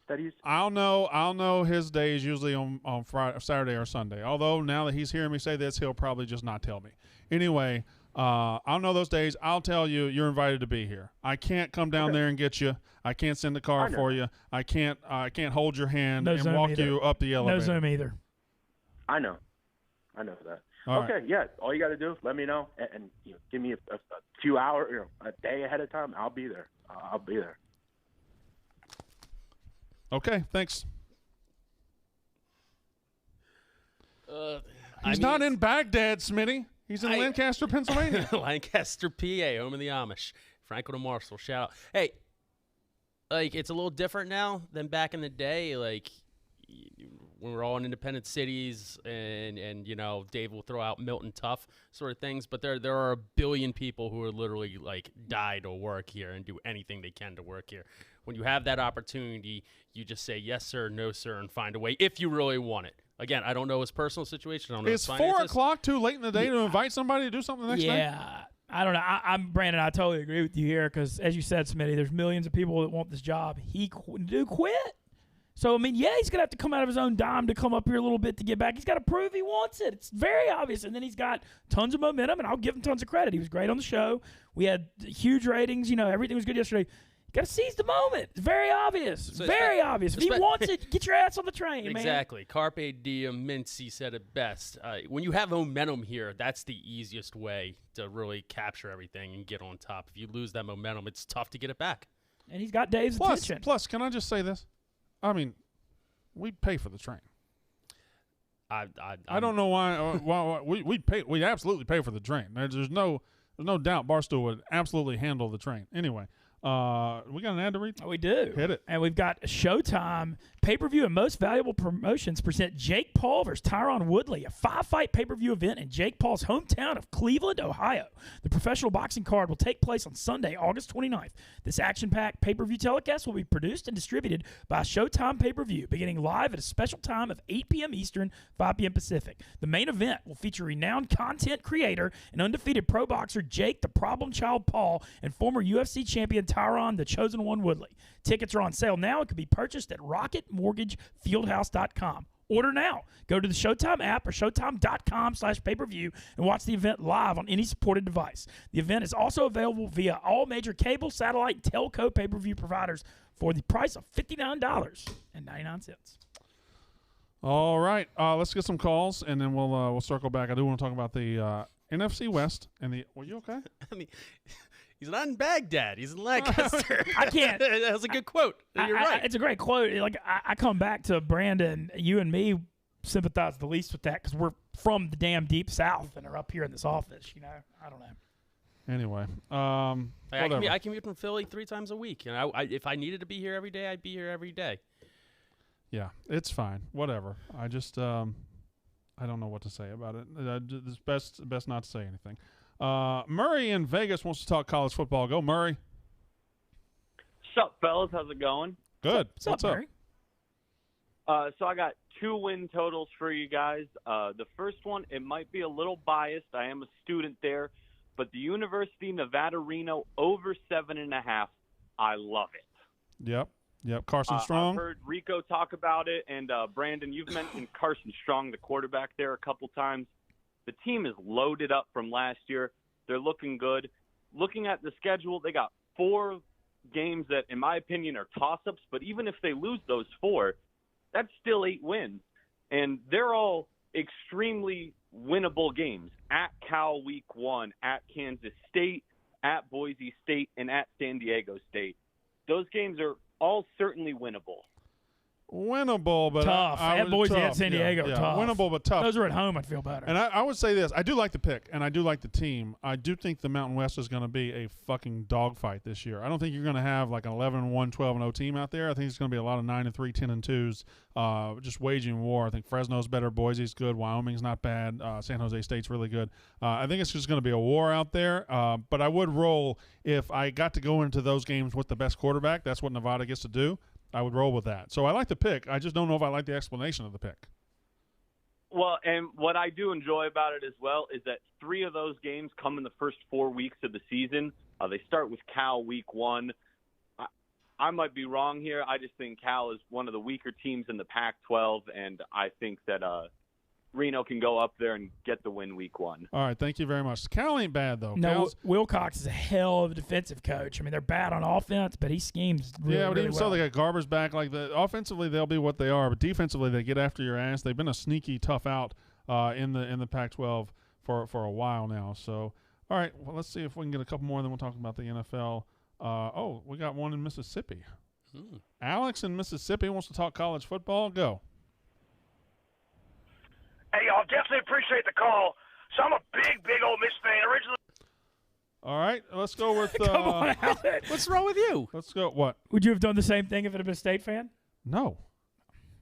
that he's – I'll know his days usually on Friday, Saturday or Sunday. Although now that he's hearing me say this, he'll probably just not tell me. Anyway, I'll know those days. I'll tell you you're invited to be here. I can't come down there and get you. I can't send a car for you. I can't hold your hand and walk you up the elevator. No Zoom either. I know that. All okay, right. Yeah. All you got to do, let me know, and give me a few hours, a day ahead of time. I'll be there. I'll be there. Okay, thanks. He's not in Baghdad, Smitty. He's in Lancaster, Pennsylvania. Lancaster, PA, home of the Amish. Franco de Marshall, shout out. Hey, it's a little different now than back in the day. When we're all in independent cities, and Dave will throw out Milton Tough sort of things, but there are a billion people who are literally die to work here and do anything they can to work here. When you have that opportunity, you just say yes sir, no sir, and find a way if you really want it. Again, I don't know his personal situation. I don't know his finances. 4 o'clock too late in the day to invite somebody to do something the next day? Yeah. I don't know. I'm Brandon. I totally agree with you here because, as you said, Smitty, there's millions of people that want this job. He quit. So, he's going to have to come out of his own dime to come up here a little bit to get back. He's got to prove he wants it. It's very obvious. And then he's got tons of momentum, and I'll give him tons of credit. He was great on the show. We had huge ratings. Everything was good yesterday. Got to seize the moment. It's very obvious. Very obvious. If he wants it, get your ass on the train, man. Exactly. Carpe diem. Mincy said it best. When you have momentum here, that's the easiest way to really capture everything and get on top. If you lose that momentum, it's tough to get it back. And he's got Dave's attention. Plus, can I just say this? We'd pay for the train. I don't know why we'd pay. We'd absolutely pay for the train. There's no doubt Barstool would absolutely handle the train. Anyway. We got an ad to read? Oh, we do. Hit it. And we've got Showtime pay-per-view and most valuable promotions present Jake Paul versus Tyron Woodley, a 5-fight pay-per-view event in Jake Paul's hometown of Cleveland, Ohio. The professional boxing card will take place on Sunday, August 29th. This action-packed pay-per-view telecast will be produced and distributed by Showtime Pay-Per-View, beginning live at a special time of 8 p.m. Eastern, 5 p.m. Pacific. The main event will feature renowned content creator and undefeated pro boxer Jake the Problem Child Paul and former UFC champion Tyron the Chosen One Woodley. Tickets are on sale now and can be purchased at RocketMortgageFieldhouse.com. Order now. Go to the Showtime app or Showtime.com/pay-per-view and watch the event live on any supported device. The event is also available via all major cable, satellite, and telco pay-per-view providers for the price of $59.99. All right. Let's get some calls, and then we'll circle back. I do want to talk about the NFC West and the. Were you okay? He's not in Baghdad. He's in Lancaster. I can't. That was a good quote. You're right. It's a great quote. I come back to Brandon. You and me sympathize the least with that because we're from the damn deep south and are up here in this office. I don't know. Anyway, I commute from Philly 3 times a week, and if I needed to be here every day, I'd be here every day. Yeah, it's fine. Whatever. I just I don't know what to say about it. It's best not to say anything. Murray in Vegas wants to talk college football. Go, Murray. What's up, fellas? How's it going? Good. What's up, Murray? So I got 2 win totals for you guys. The first one, it might be a little biased. I am a student there. But the University Nevada Reno over 7.5, I love it. Yep. Carson Strong. I've heard Rico talk about it, and Brandon, you've mentioned Carson Strong, the quarterback there, a couple times. The team is loaded up from last year. They're looking good. Looking at the schedule, they got 4 games that, in my opinion, are toss-ups. But even if they lose those 4, that's still 8 wins. And they're all extremely winnable games. At Cal week 1, at Kansas State, at Boise State, and at San Diego State. Those games are all certainly winnable. Winnable, but tough. At Boise, tough. at San Diego, tough. Winnable, but tough. Those are at home. I'd feel better. And I would say this. I do like the pick, and I do like the team. I do think the Mountain West is going to be a fucking dogfight this year. I don't think you're going to have like an 11-1, 12-0 team out there. I think it's going to be a lot of 9-3, 10-2s, just waging war. I think Fresno's better. Boise's good. Wyoming's not bad. San Jose State's really good. I think it's just going to be a war out there. But I would roll if I got to go into those games with the best quarterback. That's what Nevada gets to do. I would roll with that. So I like the pick. I just don't know if I like the explanation of the pick. Well, and what I do enjoy about it as well is that 3 of those games come in the first 4 weeks of the season. They start with Cal week 1. I might be wrong here. I just think Cal is one of the weaker teams in the Pac-12, and I think that Reno can go up there and get the win week 1. All right, thank you very much. Cal ain't bad, though. No, Wilcox is a hell of a defensive coach. I mean, they're bad on offense, but he schemes really, but even well. so, they got Garbers back. Like offensively, they'll be what they are, but defensively, they get after your ass. They've been a sneaky tough out in the Pac-12 for a while now. So, all right, well, let's see if we can get a couple more, then we'll talk about the NFL. We got one in Mississippi. Alex in Mississippi wants to talk college football. Go. Hey, y'all, definitely appreciate the call. So I'm a big Ole Miss fan. Originally. All right, let's go with. Come on, Alex. What's wrong with you? Let's go. What? Would you have done the same thing if it had been a State fan? No.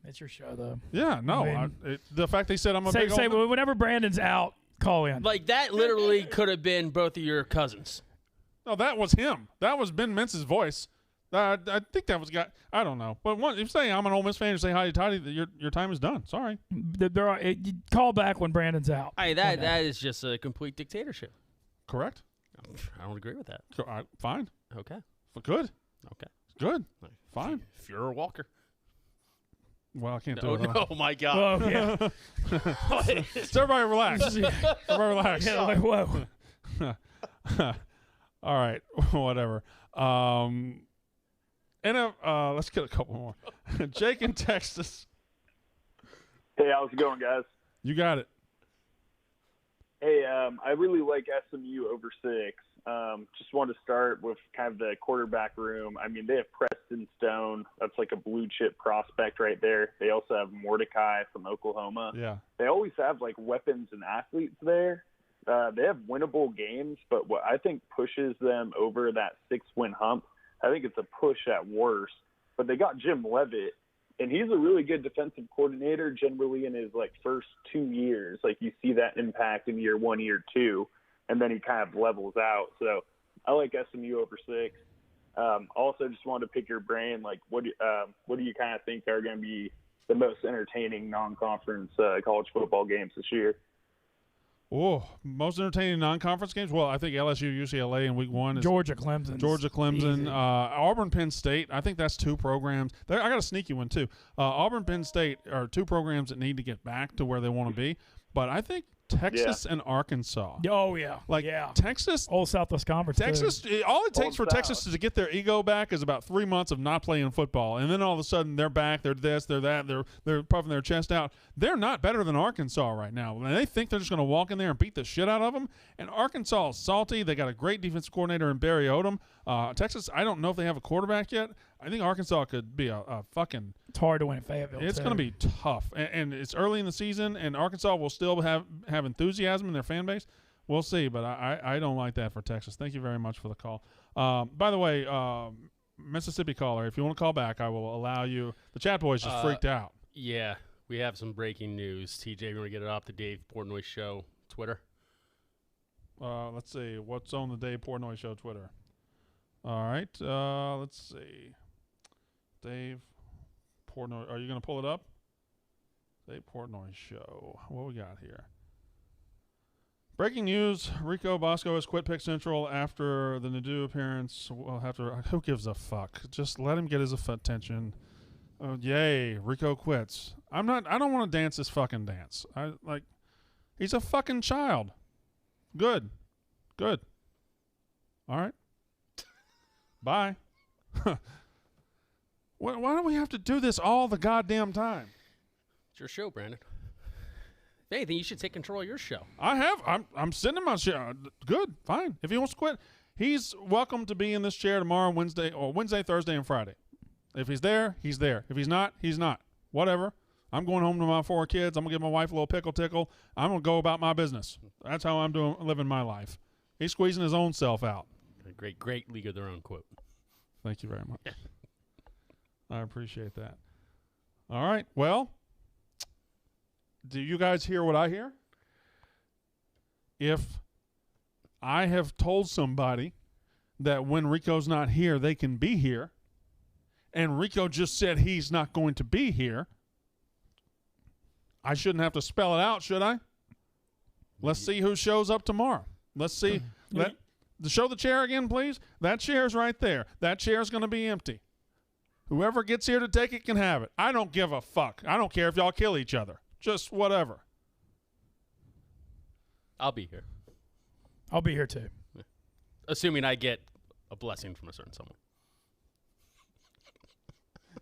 It's your show, though. Yeah, no. I mean, The fact they said I'm a big Ole whenever Brandon's out, call in. Like, that literally could have been both of your cousins. No, that was him. That was Ben Mentz's voice. I think that was I don't know. But if you say I'm an Ole Miss fan and say hi to Toddy, your time is done. Sorry. Call back when Brandon's out. Hey, that is just a complete dictatorship. Correct? I don't agree with that. Fine. Okay. Good. Okay. Good. Fine. Führer Walker. Well, I can't do it. Oh, my God. Whoa, yeah. So everybody relax. Everybody relax. Yeah, like, whoa. All right. Whatever. Let's get a couple more. Jake in Texas. Hey, how's it going, guys? You got it. Hey, I really like SMU over 6. Just wanted to start with kind of the quarterback room. I mean, they have Preston Stone. That's like a blue-chip prospect right there. They also have Mordecai from Oklahoma. Yeah. They always have, like, weapons and athletes there. They have winnable games, but what I think pushes them over that 6-win hump, I think it's a push at worst. But they got Jim Leavitt, and he's a really good defensive coordinator generally in his, like, first 2 years. Like, you see that impact in year 1, year 2, and then he kind of levels out. So I like SMU over 6. Also, just wanted to pick your brain. Like, what do you kind of think are going to be the most entertaining non-conference college football games this year? Oh, most entertaining non-conference games? Well, I think LSU, UCLA in week 1 is Georgia, Clemson. Auburn, Penn State. I think that's 2 programs. I got a sneaky one, too. Auburn, Penn State are 2 programs that need to get back to where they want to be. But I think Texas and Arkansas. Oh, yeah. Texas. Old Southwest Conference. Texas, all it takes for South. Texas to get their ego back is about 3 months of not playing football. And then all of a sudden they're back, they're this, they're that, they're puffing their chest out. They're not better than Arkansas right now. And they think they're just going to walk in there and beat the shit out of them. And Arkansas is salty. They got a great defensive coordinator in Barry Odom. Texas, I don't know if they have a quarterback yet. I think Arkansas could be a fucking – It's hard to win at Fayetteville. It's going to be tough. And it's early in the season, and Arkansas will still have enthusiasm in their fan base. We'll see, but I don't like that for Texas. Thank you very much for the call. By the way, Mississippi caller, if you want to call back, I will allow you. The chat boys just freaked out. Yeah, we have some breaking news. TJ, you want to get it off the Dave Portnoy Show Twitter? Let's see. What's on the Dave Portnoy Show Twitter? All right. Let's see. Dave Portnoy. Are you going to pull it up? Dave Portnoy Show. What we got here? Breaking news: Rico Bosco has quit Pick Central after the Nadu appearance. We'll have to. Who gives a fuck? Just let him get his attention. Oh, yay! Rico quits. I don't want to dance this fucking dance. He's a fucking child. Good. All right. Bye. Why do we have to do this all the goddamn time? It's your show, Brandon. If anything, you should take control of your show. I have. I'm sitting in my chair. Good. Fine. If he wants to quit, he's welcome to be in this chair tomorrow, Wednesday, Thursday, and Friday. If he's there, he's there. If he's not, he's not. Whatever. I'm going home to my 4 kids. I'm going to give my wife a little pickle tickle. I'm going to go about my business. That's how I'm living my life. He's squeezing his own self out. A great league of their own quote. Thank you very much. I appreciate that. All right. Well, do you guys hear what I hear? If I have told somebody that when Rico's not here, they can be here, and Rico just said he's not going to be here, I shouldn't have to spell it out, should I? Let's see who shows up tomorrow. Let's see. Show the chair again, please. That chair's right there. That chair's going to be empty. Whoever gets here to take it can have it. I don't give a fuck. I don't care if y'all kill each other. Just whatever. I'll be here. I'll be here too. Yeah. Assuming I get a blessing from a certain someone.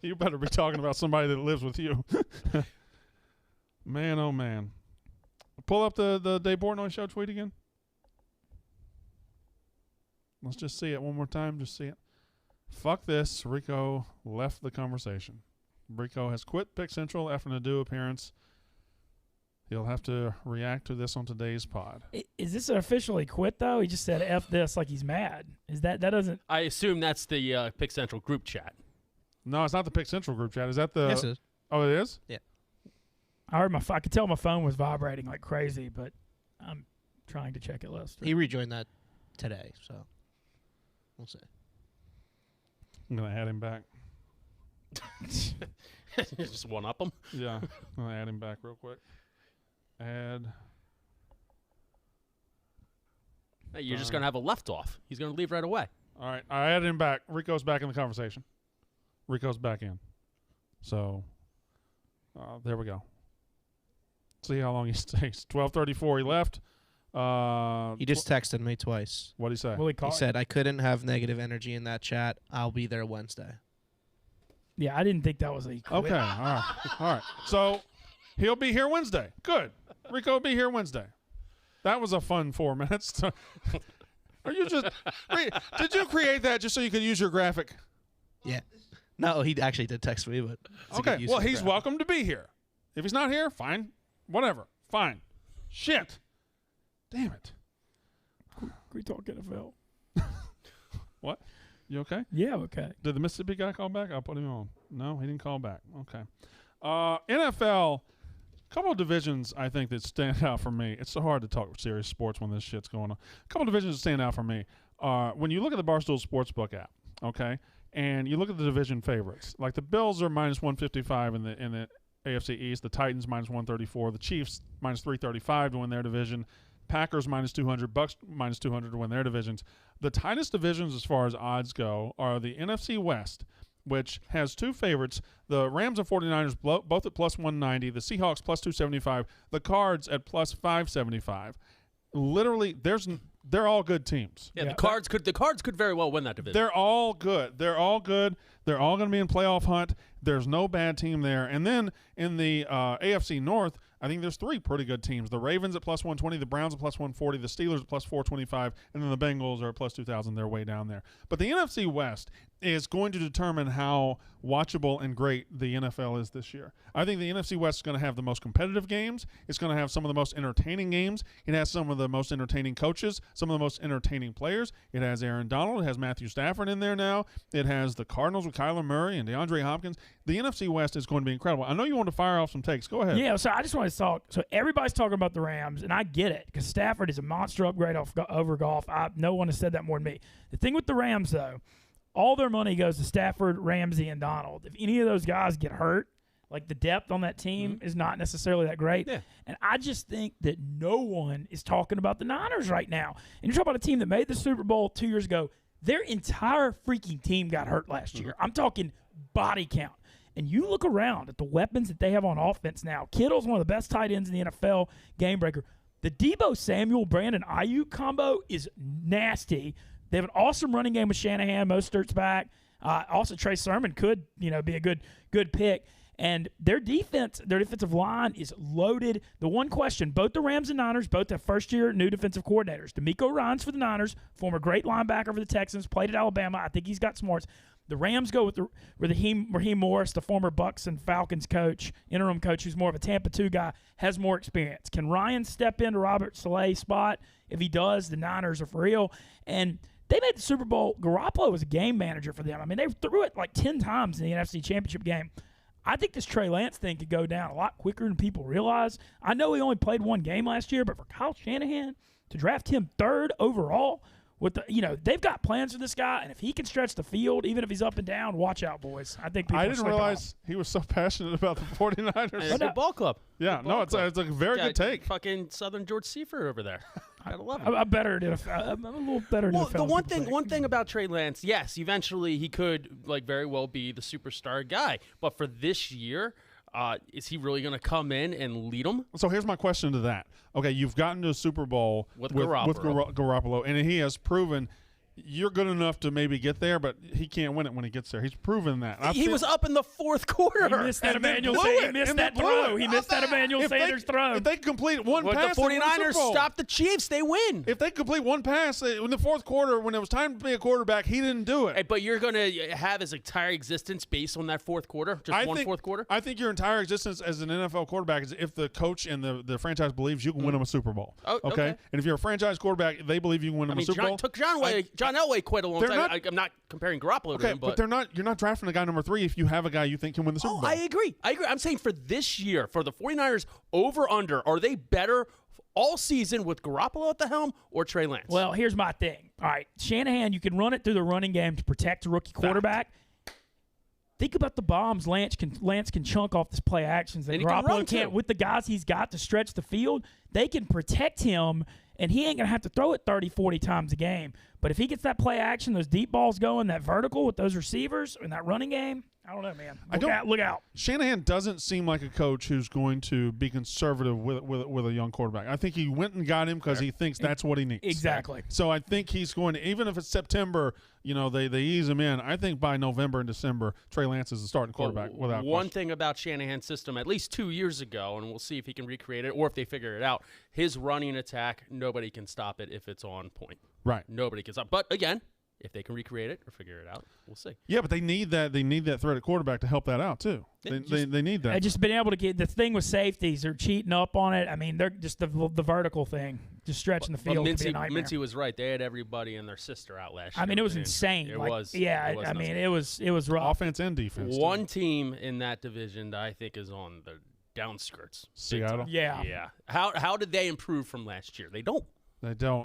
You better be talking about somebody that lives with you. Man, oh man. Pull up the Dave Portnoy Show tweet again. Let's just see it one more time. Just see it. Fuck this. Rico left the conversation. Rico has quit Pick Central after an Nadu appearance. He'll have to react to this on today's pod. Is this officially quit, though? He just said F this like he's mad. Is that doesn't... I assume that's the Pick Central group chat. No, it's not the Pick Central group chat. Is that the... Yes, it is. Oh, it is? Yeah. I heard I could tell my phone was vibrating like crazy, but I'm trying to check it last. He rejoined that today, so we'll see. I'm going to add him back. Just one up him? Yeah. I'm going to add him back real quick. Add. Hey, you're just going to have a left off. He's going to leave right away. All right. I added him back. Rico's back in the conversation. Rico's back in. So, there we go. See how long he stays. 12:34 he left. He just texted me twice. What'd he say? Well, he said, I couldn't have negative energy in that chat. I'll be there Wednesday. Yeah, I didn't think that was a quit. Okay. All right. So, he'll be here Wednesday. Good. Rico will be here Wednesday. That was a fun 4 minutes. Are you just... Did you create that just so you could use your graphic? Yeah. No, he actually did text me, but... Okay. Well, he's welcome to be here. If he's not here, fine. Whatever. Fine. Shit. Damn it. Can we talk NFL? What? You okay? Yeah, okay. Did the Mississippi guy call back? I'll put him on. No, he didn't call back. Okay. NFL, a couple of divisions I think that stand out for me. It's so hard to talk serious sports when this shit's going on. A couple of divisions that stand out for me are when you look at the Barstool Sportsbook app, okay, and you look at the division favorites. Like the Bills are minus 155 in the AFC East. The Titans minus 134. The Chiefs minus 335 to win their division. Packers minus 200. Bucks minus 200 to win their divisions. The tightest divisions as far as odds go are the NFC West, which has two favorites. The Rams and 49ers both at plus 190. The Seahawks plus 275. The Cards at plus 575. Literally, they're all good teams. Yeah, the Cards could very well win that division. They're all good. They're all good. They're all going to be in playoff hunt. There's no bad team there. And then in the AFC North, I think there's 3 pretty good teams. The Ravens at plus 120, the Browns at plus 140, the Steelers at plus 425, and then the Bengals are at plus 2,000. They're way down there. But the NFC West is going to determine how watchable and great the NFL is this year. I think the NFC West is going to have the most competitive games. It's going to have some of the most entertaining games. It has some of the most entertaining coaches, some of the most entertaining players. It has Aaron Donald. It has Matthew Stafford in there now. It has the Cardinals with Kyler Murray and DeAndre Hopkins. The NFC West is going to be incredible. I know you want to fire off some takes. Go ahead. Yeah, so I just want to talk. So everybody's talking about the Rams, and I get it because Stafford is a monster upgrade over Goff. No one has said that more than me. The thing with the Rams, though, all their money goes to Stafford, Ramsey, and Donald. If any of those guys get hurt, like the depth on that team is not necessarily that great. Yeah. And I just think that no one is talking about the Niners right now. And you're talking about a team that made the Super Bowl 2 years ago. Their entire freaking team got hurt last year. I'm talking body count. And you look around at the weapons that they have on offense now. Kittle's one of the best tight ends in the NFL, game breaker. The Deebo Samuel, Brandon Ayuk combo is nasty. They have an awesome running game with Shanahan. Mostert's back. Also, Trey Sermon could, be a good pick. And their defensive line is loaded. The one question, both the Rams and Niners, both have first-year new defensive coordinators. DeMeco Ryans for the Niners, former great linebacker for the Texans, played at Alabama. I think he's got smarts. The Rams go with Raheem Morris, the former Bucs and Falcons coach, interim coach, who's more of a Tampa 2 guy, has more experience. Can Ryan step into Robert Saleh's spot? If he does, the Niners are for real. And they made the Super Bowl. Garoppolo was a game manager for them. I mean, they threw it like 10 times in the NFC Championship game. I think this Trey Lance thing could go down a lot quicker than people realize. I know he only played 1 game last year, but for Kyle Shanahan to draft him 3rd overall, they've got plans for this guy, and if he can stretch the field, even if he's up and down, watch out, boys. I think people I didn't realize he was so passionate about the 49ers. It's a good ball club. Yeah, it's a very good take. Fucking Southern George Seifert over there. I love him. I'm a little better than the one thing about Trey Lance, yes, eventually he could very well be the superstar guy, but for this year, is he really going to come in and lead them? So here's my question to that. Okay, you've gotten to a Super Bowl with Garoppolo, and he has proven you're good enough to maybe get there, but he can't win it when he gets there. He's proven that. He was up in the 4th quarter. He missed that Emmanuel Sanders. He missed that throw. He missed that Emmanuel Sanders throw. If they complete one pass, the 49ers stop the Chiefs, they win. If they complete one pass in the 4th quarter, when it was time to be a quarterback, he didn't do it. Hey, but you're going to have his entire existence based on that 4th quarter? Fourth quarter? I think your entire existence as an NFL quarterback is if the coach and the franchise believes you can win them a Super Bowl. Oh, okay. And if you're a franchise quarterback, they believe you can win them a Super Bowl. Took John Elway quite a long time. I'm not comparing Garoppolo to him, but you're not drafting a guy number 3 if you have a guy you think can win the Super Bowl. I agree. I'm saying for this year, for the 49ers, over-under, are they better all season with Garoppolo at the helm or Trey Lance? Well, here's my thing. All right, Shanahan, you can run it through the running game to protect a rookie quarterback. Think about the bombs Lance can chunk off this play actions that Garoppolo can't with the guys he's got to stretch the field. They can protect him, and he ain't going to have to throw it 30, 40 times a game. But if he gets that play action, those deep balls going, that vertical with those receivers in that running game, I don't know, man. Look out. Shanahan doesn't seem like a coach who's going to be conservative with a young quarterback. I think he went and got him because he thinks that's what he needs. Exactly. So I think he's going to, even if it's September, they ease him in. I think by November and December, Trey Lance is the starting quarterback without one thing about Shanahan's system, at least 2 years ago, and we'll see if he can recreate it or if they figure it out, his running attack, nobody can stop it if it's on point. Right. Nobody can stop. But again, if they can recreate it or figure it out, we'll see. Yeah, but they need that threat at quarterback to help that out too. They need that. I just been able to get the thing with safeties. They're cheating up on it. I mean, they're just the vertical thing, just stretching the field. Mincy was right. They had everybody and their sister out last year. I mean, it was insane. It was. Yeah, I mean, it was rough. Offense and defense. One team in that division that I think is on the downskirts. Seattle. Yeah. How did they improve from last year? They don't. They don't.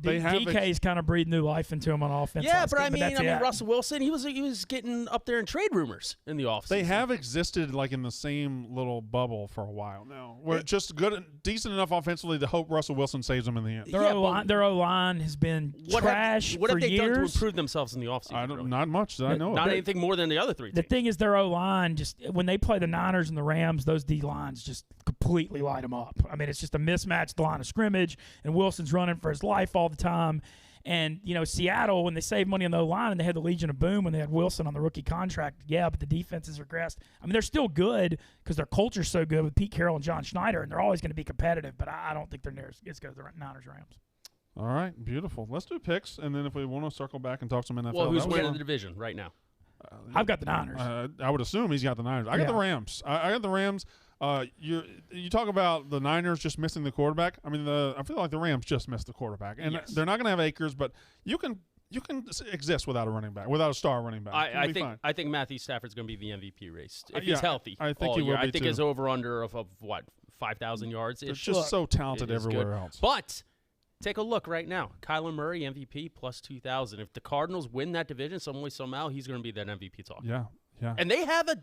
DK's kind of breathed new life into him on offense. Yeah, but I mean, Russell Wilson, he was getting up there in trade rumors in the offseason. They have existed like in the same little bubble for a while now. We're just decent enough offensively to hope Russell Wilson saves them in the end. Their O-line has been trash for years. What have they done to improve themselves in the offseason? Not much that I know. Not anything more than the other 3 teams. The thing is, their O-line, just when they play the Niners and the Rams, those D-lines just completely light them up. I mean, it's just a mismatched line of scrimmage, and Wilson's running for his life all the time. And, Seattle, when they saved money on the O-line and they had the Legion of Boom when they had Wilson on the rookie contract, but the defense has regressed. I mean, they're still good because their culture's so good with Pete Carroll and John Schneider, and they're always going to be competitive, but I don't think they're near as good as the Niners-Rams. All right, beautiful. Let's do picks, and then if we want to circle back and talk some NFL. Well, who's winning the division right now? I've got the Niners. I would assume he's got the Niners. I got the Rams. I got the Rams. You talk about the Niners just missing the quarterback. I mean, I feel like the Rams just missed the quarterback, and they're not going to have Akers, but you can exist without a running back, without a star running back. I think Matthew Stafford's going to be the MVP race if he's healthy. I think he will be I think too. his over/under of what 5,000 yards. They're just so talented everywhere else. But take a look right now. Kyler Murray, MVP, plus 2,000. If the Cardinals win that division somehow, he's going to be that MVP talk. Yeah. And they have a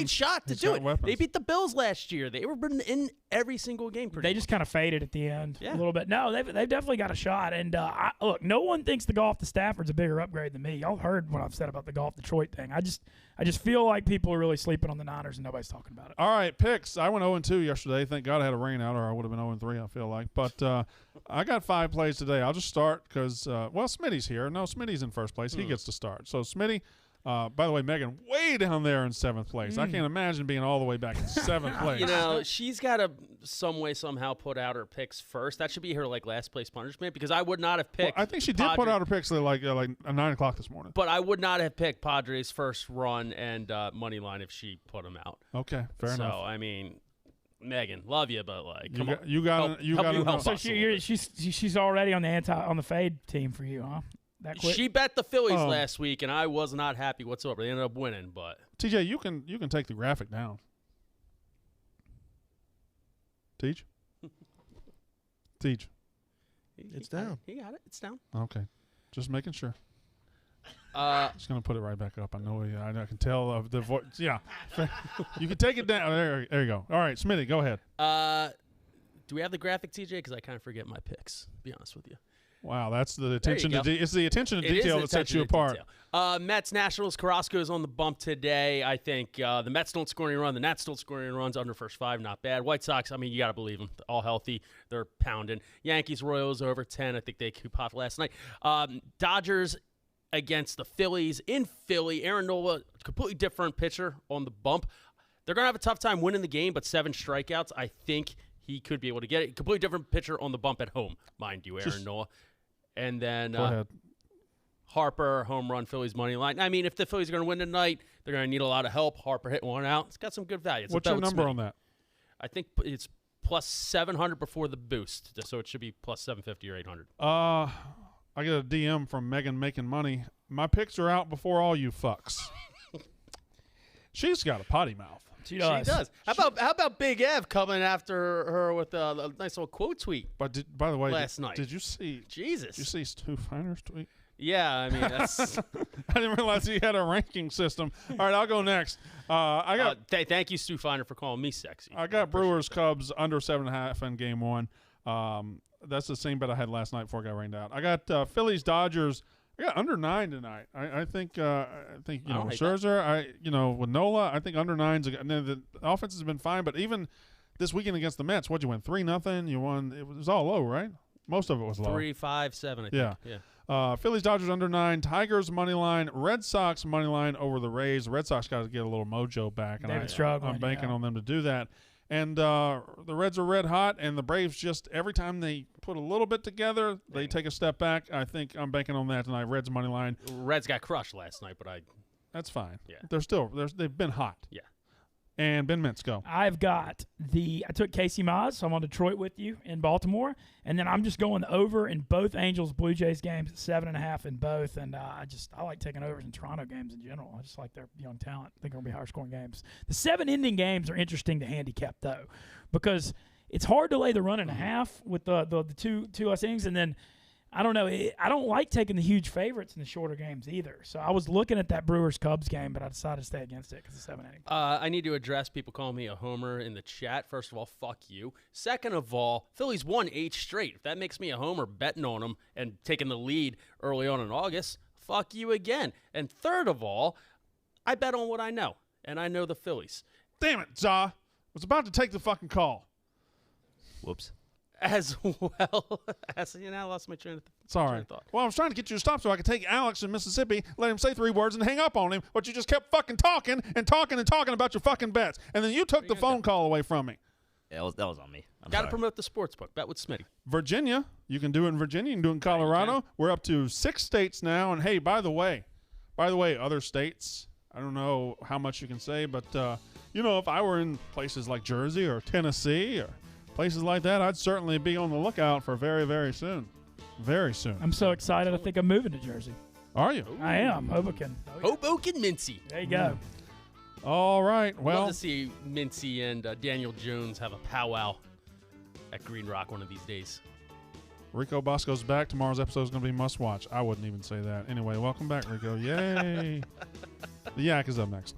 shot to do it. Weapons. They beat the Bills last year. They were in every single game. They just kind of faded at the end a little bit. No, they've definitely got a shot. And look, no one thinks the Goff to Stafford's a bigger upgrade than me. Y'all heard what I've said about the Goff Detroit thing. I just feel like people are really sleeping on the Niners and nobody's talking about it. All right, picks. I went 0-2 yesterday. Thank God I had a rain out, or I would have been 0-3. I feel like, but I got 5 plays today. I'll just start because Smitty's here. No, Smitty's in first place. He gets to start. So Smitty. By the way, Megan, way down there in 7th place. I can't imagine being all the way back in 7th place. She's got to somehow put out her picks first. That should be her last place punishment because I would not have picked. Well, I think she did put out her picks at like 9 o'clock this morning. But I would not have picked Padres' first run and money line if she put them out. Okay, fair enough. So I mean, Megan, love you, but come on, you got to. So she's already on the fade team for you, huh? She bet the Phillies last week, and I was not happy whatsoever. They ended up winning, but TJ, you can take the graphic down. Teach. It's down. He got it. It's down. Okay, just making sure. Just gonna put it right back up. I know. I can tell of the voice. Yeah, you can take it down. There you go. All right, Smitty, go ahead. Do we have the graphic, TJ? Because I kind of forget my picks. To be honest with you. Wow, that's the attention to it's the attention to detail that sets you apart. Mets, Nationals, Carrasco's on the bump today. I think the Mets don't score any runs. The Nats don't score any runs. Under first 5, not bad. White Sox, I mean, you got to believe them. All healthy. They're pounding. Yankees, Royals over 10. I think they couped last night. Dodgers against the Phillies in Philly. Aaron Nola, completely different pitcher on the bump. They're going to have a tough time winning the game, but 7 strikeouts, I think he could be able to get it. Completely different pitcher on the bump at home, mind you, Aaron Nola. And then Harper, home run, Phillies money line. I mean, if the Phillies are going to win tonight, they're going to need a lot of help. Harper hit one out. It's got some good value. What's your number on that? I think it's plus 700 before the boost, so it should be plus 750 or 800. I get a DM from Megan making money. My picks are out before all you fucks. She's got a potty mouth. She does. How about Big Ev coming after her with a nice little quote tweet? But by the way, last night, did you see? Jesus, did you see Stu Finer's tweet? Yeah, I mean that's. I didn't realize he had a ranking system. All right, I'll go next. I got. Thank you, Stu Finer, for calling me sexy. I got Brewers Cubs under 7.5 in Game 1. That's the same bet I had last night before it got rained out. I got Phillies Dodgers. I got under 9 tonight. I think Scherzer. With Nola, I think under 9's. The offense has been fine, but even this weekend against the Mets, what'd you win? 3-0. You won. It was all low, right? Most of it was low. 3, 5, 7. I think. Yeah. Phillies Dodgers under 9. Tigers money line. Red Sox money line over the Rays. The Red Sox got to get a little mojo back, and I'm banking on them to do that. And the Reds are red hot, and the Braves just every time they put a little bit together, they take a step back. I think I'm banking on that tonight. Reds money line. Reds got crushed last night, but that's fine. Yeah, they've been hot. Yeah. And Ben Mintz, go. I took Casey Mize, so I'm on Detroit with you in Baltimore, and then I'm just going over in both Angels Blue Jays games, 7.5 in both, and I like taking overs in Toronto games in general. I just like their young talent. I think they're gonna be higher scoring games. The 7-inning games are interesting to handicap though, because it's hard to lay the run and a half with the two less innings, and then. I don't know. I don't like taking the huge favorites in the shorter games either. So I was looking at that Brewers-Cubs game, but I decided to stay against it because it's 7 innings. I need to address people calling me a homer in the chat. First of all, fuck you. Second of all, Phillies won 8 straight. If that makes me a homer betting on them and taking the lead early on in August, fuck you again. And third of all, I bet on what I know, and I know the Phillies. Damn it, Za. I was about to take the fucking call. Whoops. as well as I lost my train of Sorry. thought. Well, I was trying to get you to stop so I could take Alex in Mississippi, let him say 3 words, and hang up on him. But you just kept fucking talking about your fucking bets, and then you took the phone call away from me. Yeah, that was on me. Got to promote the sportsbook. Bet with Smitty. Virginia, you can do it in Virginia. You can do it in Colorado. We're up to 6 states now. And hey, by the way, other states. I don't know how much you can say, but if I were in places like Jersey or Tennessee or places like that, I'd certainly be on the lookout for very, very soon. Very soon. I'm so excited. I think I'm moving to Jersey. Are you? I am. Hoboken. Hoboken Mincy. There you go. All right. Well, love to see Mincy and Daniel Jones have a powwow at Green Rock one of these days. Rico Bosco's back. Tomorrow's episode is going to be must watch. I wouldn't even say that. Anyway, welcome back, Rico. Yay. The Yak is up next.